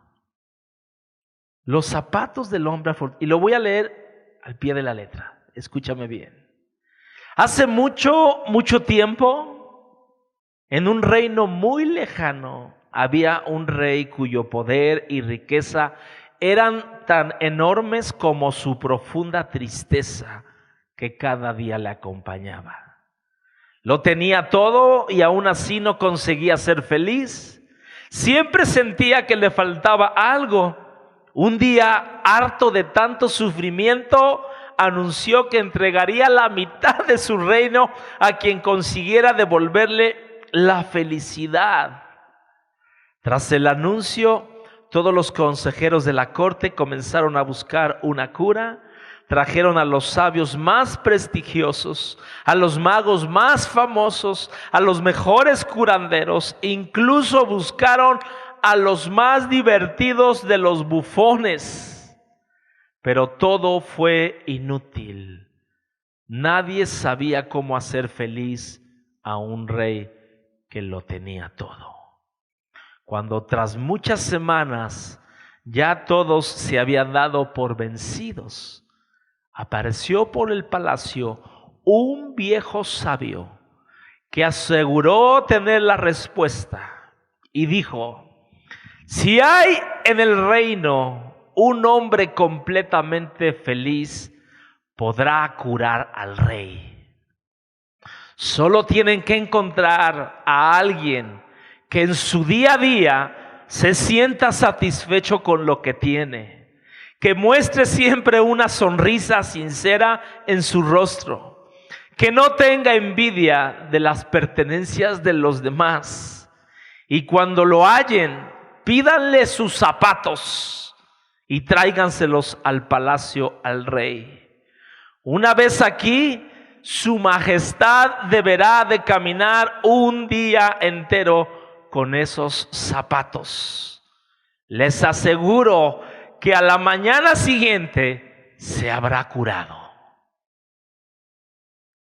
[SPEAKER 2] Los zapatos del hombre afortunado. Y lo voy a leer al pie de la letra. Escúchame bien. Hace mucho, mucho tiempo, en un reino muy lejano, había un rey cuyo poder y riqueza eran tan enormes como su profunda tristeza que cada día le acompañaba. Lo tenía todo y aún así no conseguía ser feliz. Siempre sentía que le faltaba algo. Un día, harto de tanto sufrimiento, anunció que entregaría la mitad de su reino a quien consiguiera devolverle la felicidad. Tras el anuncio, todos los consejeros de la corte comenzaron a buscar una cura. Trajeron a los sabios más prestigiosos, a los magos más famosos, a los mejores curanderos, incluso buscaron a los más divertidos de los bufones. Pero todo fue inútil. Nadie sabía cómo hacer feliz a un rey que lo tenía todo. Cuando tras muchas semanas ya todos se habían dado por vencidos, apareció por el palacio un viejo sabio que aseguró tener la respuesta y dijo: si hay en el reino un hombre completamente feliz, podrá curar al rey. Solo tienen que encontrar a alguien que en su día a día se sienta satisfecho con lo que tiene, que muestre siempre una sonrisa sincera en su rostro, que no tenga envidia de las pertenencias de los demás. Y cuando lo hallen, pídanle sus zapatos y tráiganselos al palacio al rey. Una vez aquí, su majestad deberá de caminar un día entero con esos zapatos. Les aseguro que a la mañana siguiente se habrá curado.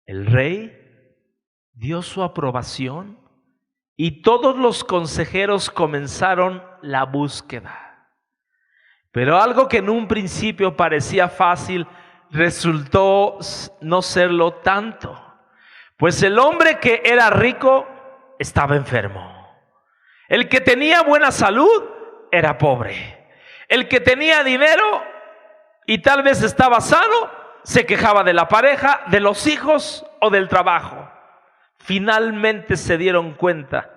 [SPEAKER 2] El rey dio su aprobación y todos los consejeros comenzaron la búsqueda. Pero algo que en un principio parecía fácil resultó no serlo tanto, pues el hombre que era rico estaba enfermo. El que tenía buena salud era pobre. El que tenía dinero y tal vez estaba sano, se quejaba de la pareja, de los hijos o del trabajo. Finalmente se dieron cuenta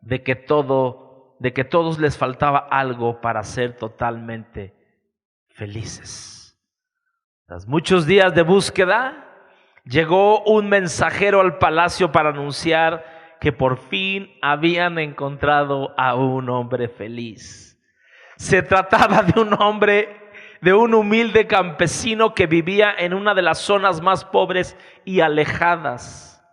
[SPEAKER 2] de que todos les faltaba algo para ser totalmente felices. Tras muchos días de búsqueda, llegó un mensajero al palacio para anunciar que por fin habían encontrado a un hombre feliz. Se trataba de un hombre, de un humilde campesino que vivía en una de las zonas más pobres y alejadas.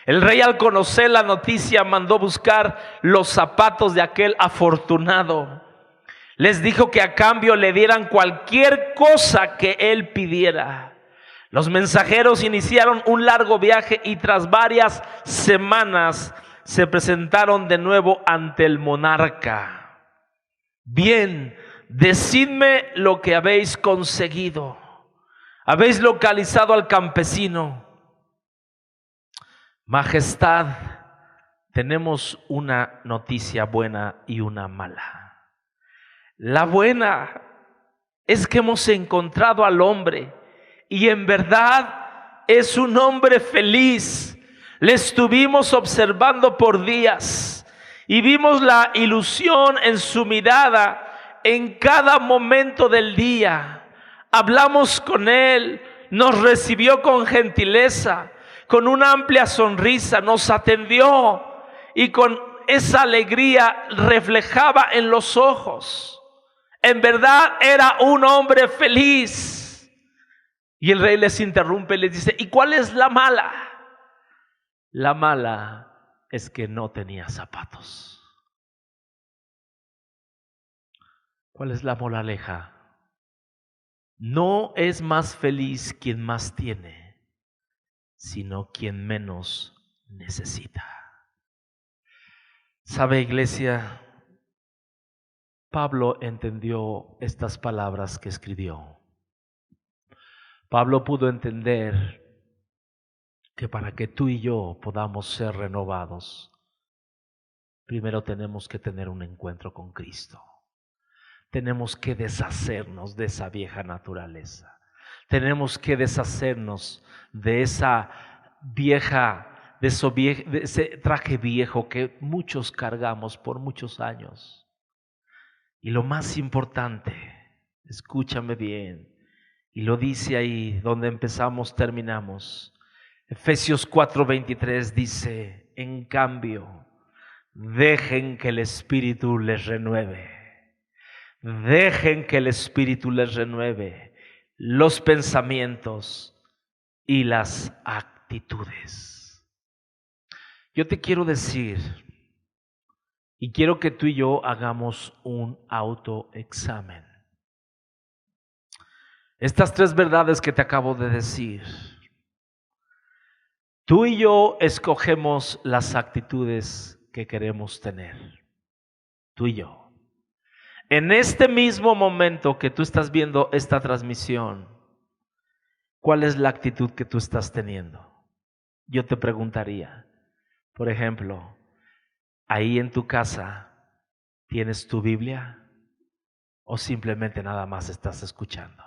[SPEAKER 2] El rey, al conocer la noticia, mandó buscar los zapatos de aquel afortunado. Les dijo que a cambio le dieran cualquier cosa que él pidiera. Los mensajeros iniciaron un largo viaje y tras varias semanas se presentaron de nuevo ante el monarca. Bien, decidme lo que habéis conseguido. ¿Habéis localizado al campesino? Majestad, tenemos una noticia buena y una mala. La buena es que hemos encontrado al hombre y en verdad es un hombre feliz. Le estuvimos observando por días y vimos la ilusión en su mirada en cada momento del día. Hablamos con él, nos recibió con gentileza, con una amplia sonrisa, nos atendió y con esa alegría reflejaba en los ojos. En verdad era un hombre feliz. Y el rey les interrumpe y les dice: ¿y cuál es la mala? La mala es que no tenía zapatos. ¿Cuál es la moraleja? No es más feliz quien más tiene, sino quien menos necesita. ¿Sabe, iglesia? Pablo entendió estas palabras que escribió. Pablo pudo entender que para que tú y yo podamos ser renovados, primero tenemos que tener un encuentro con Cristo. Tenemos que deshacernos de esa vieja naturaleza. Tenemos que deshacernos de esa vieja, de ese traje viejo que muchos cargamos por muchos años. Y lo más importante, escúchame bien, y lo dice ahí donde empezamos, terminamos. Efesios 4:23 dice: en cambio, dejen que el Espíritu les renueve. Dejen que el Espíritu les renueve los pensamientos y las actitudes. Yo te quiero decir, y quiero que tú y yo hagamos un autoexamen. Estas 3 verdades que te acabo de decir, tú y yo escogemos las actitudes que queremos tener. Tú y yo. En este mismo momento que tú estás viendo esta transmisión, ¿cuál es la actitud que tú estás teniendo? Yo te preguntaría, por ejemplo, ahí en tu casa, ¿tienes tu Biblia o simplemente nada más estás escuchando?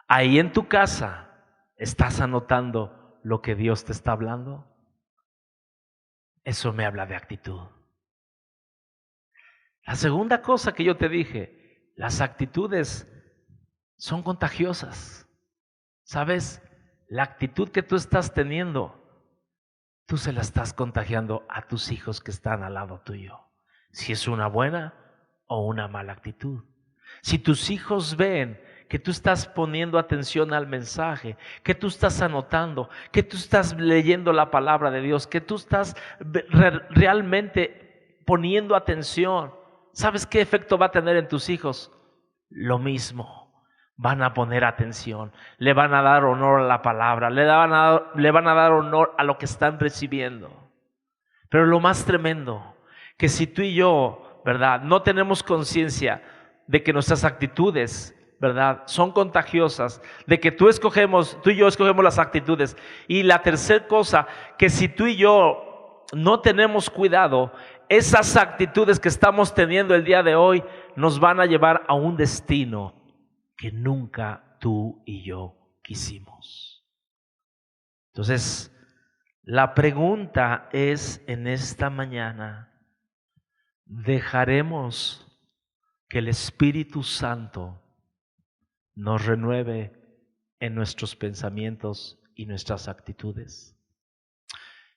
[SPEAKER 2] Ahí en tu casa, ¿estás anotando lo que Dios te está hablando? Eso me habla de actitud. La segunda cosa que yo te dije, las actitudes son contagiosas. ¿Sabes? La actitud que tú estás teniendo, tú se la estás contagiando a tus hijos que están al lado tuyo. Si es una buena o una mala actitud. Si tus hijos ven que tú estás poniendo atención al mensaje, que tú estás anotando, que tú estás leyendo la palabra de Dios, que tú estás realmente poniendo atención, ¿sabes qué efecto va a tener en tus hijos? Lo mismo. Van a poner atención, le van a dar honor a la palabra, le van a dar honor a lo que están recibiendo. Pero lo más tremendo, que si tú y yo, ¿verdad?, no tenemos conciencia de que nuestras actitudes, ¿verdad?, son contagiosas, de que tú y yo escogemos las actitudes. Y la tercera cosa, que si tú y yo no tenemos cuidado, esas actitudes que estamos teniendo el día de hoy nos van a llevar a un destino que nunca tú y yo quisimos. Entonces, la pregunta es en esta mañana, ¿dejaremos que el Espíritu Santo nos renueve en nuestros pensamientos y nuestras actitudes?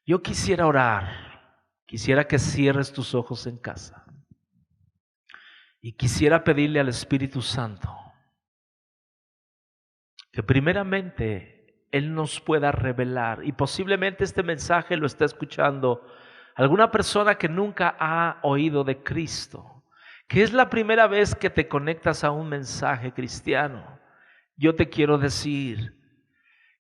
[SPEAKER 2] Yo quisiera orar, quisiera que cierres tus ojos en casa y quisiera pedirle al Espíritu Santo que primeramente Él nos pueda revelar, y posiblemente este mensaje lo está escuchando alguna persona que nunca ha oído de Cristo, que es la primera vez que te conectas a un mensaje cristiano. Yo te quiero decir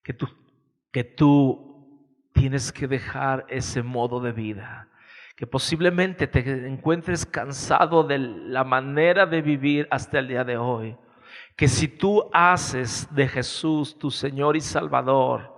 [SPEAKER 2] que tú tienes que dejar ese modo de vida, que posiblemente te encuentres cansado de la manera de vivir hasta el día de hoy, que si tú haces de Jesús tu Señor y Salvador,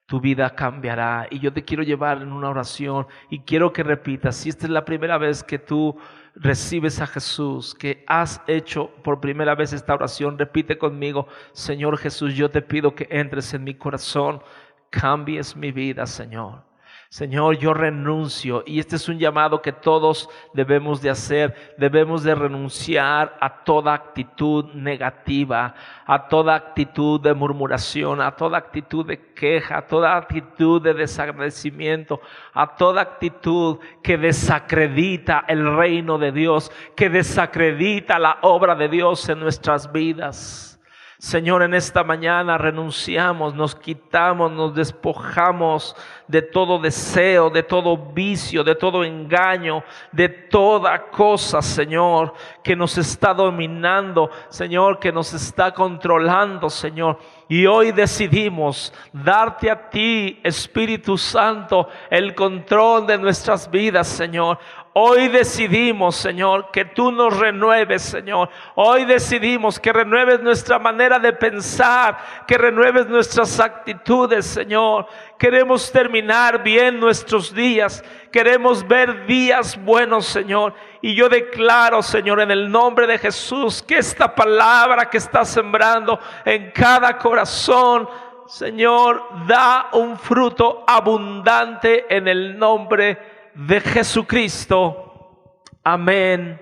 [SPEAKER 2] tu vida cambiará. Y yo te quiero llevar en una oración y quiero que repitas, si esta es la primera vez que tú recibes a Jesús, que has hecho por primera vez esta oración, repite conmigo: Señor Jesús, yo te pido que entres en mi corazón, cambies mi vida, Señor. Señor, yo renuncio, y este es un llamado que todos debemos de hacer. Debemos de renunciar a toda actitud negativa, a toda actitud de murmuración, a toda actitud de queja, a toda actitud de desagradecimiento, a toda actitud que desacredita el reino de Dios, que desacredita la obra de Dios en nuestras vidas. Señor, en esta mañana renunciamos, nos quitamos, nos despojamos de todo deseo, de todo vicio, de todo engaño, de toda cosa, Señor, que nos está dominando, Señor, que nos está controlando, Señor. Y hoy decidimos darte a ti, Espíritu Santo, el control de nuestras vidas, Señor. Hoy decidimos, Señor, que tú nos renueves, Señor. Hoy decidimos que renueves nuestra manera de pensar, que renueves nuestras actitudes, Señor. Queremos terminar bien nuestros días. Queremos ver días buenos, Señor. Y yo declaro, Señor, en el nombre de Jesús, que esta palabra que está sembrando en cada corazón, Señor, da un fruto abundante en el nombre de Jesucristo. Amén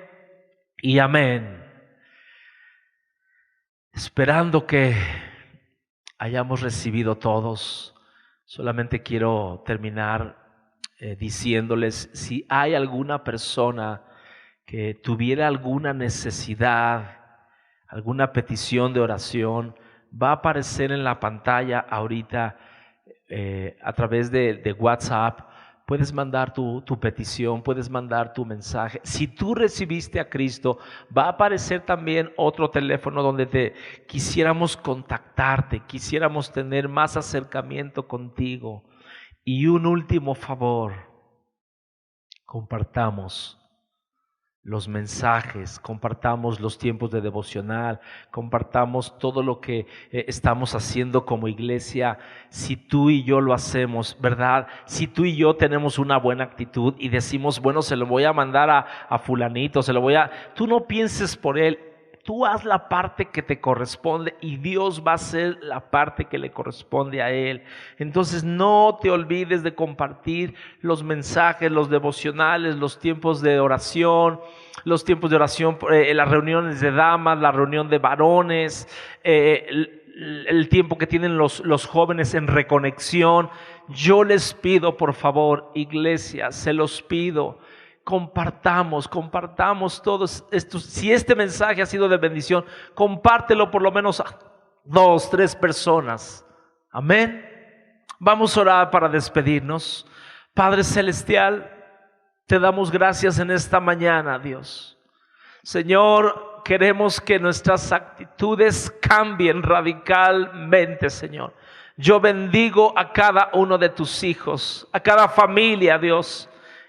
[SPEAKER 2] y amén. Esperando que hayamos recibido todos, solamente quiero terminar diciéndoles, si hay alguna persona que tuviera alguna necesidad, alguna petición de oración, va a aparecer en la pantalla ahorita a través de WhatsApp. Puedes mandar tu petición, puedes mandar tu mensaje. Si tú recibiste a Cristo, va a aparecer también otro teléfono donde quisiéramos contactarte, quisiéramos tener más acercamiento contigo. Y un último favor, compartamos los mensajes, compartamos los tiempos de devocional, compartamos todo lo que estamos haciendo como iglesia. Si tú y yo lo hacemos, ¿verdad? Si tú y yo tenemos una buena actitud y decimos, bueno, se lo voy a mandar a fulanito, tú no pienses por él. Tú haz la parte que te corresponde y Dios va a hacer la parte que le corresponde a Él. Entonces no te olvides de compartir los mensajes, los devocionales, los tiempos de oración, las reuniones de damas, la reunión de varones, el tiempo que tienen los jóvenes en reconexión. Yo les pido, por favor, iglesia, se los pido, compartamos todos estos. Si este mensaje ha sido de bendición, compártelo por lo menos a 2, 3 personas. Amén. Vamos a orar para despedirnos. Padre Celestial, te damos gracias en esta mañana, Dios. Señor, queremos que nuestras actitudes cambien radicalmente, Señor. Yo bendigo a cada uno de tus hijos, a cada familia, Dios.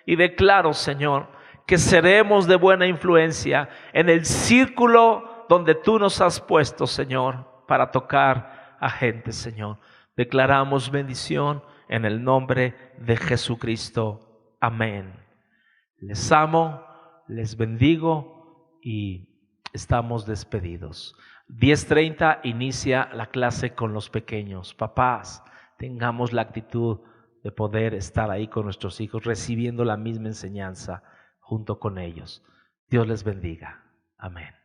[SPEAKER 2] Y declaro, Señor, que seremos de buena influencia en el círculo donde tú nos has puesto, Señor, para tocar a gente, Señor. Declaramos bendición en el nombre de Jesucristo. Amén. Les amo, les bendigo y estamos despedidos. 10:30 inicia la clase con los pequeños. Papás, tengamos la actitud de poder estar ahí con nuestros hijos, recibiendo la misma enseñanza junto con ellos. Dios les bendiga. Amén.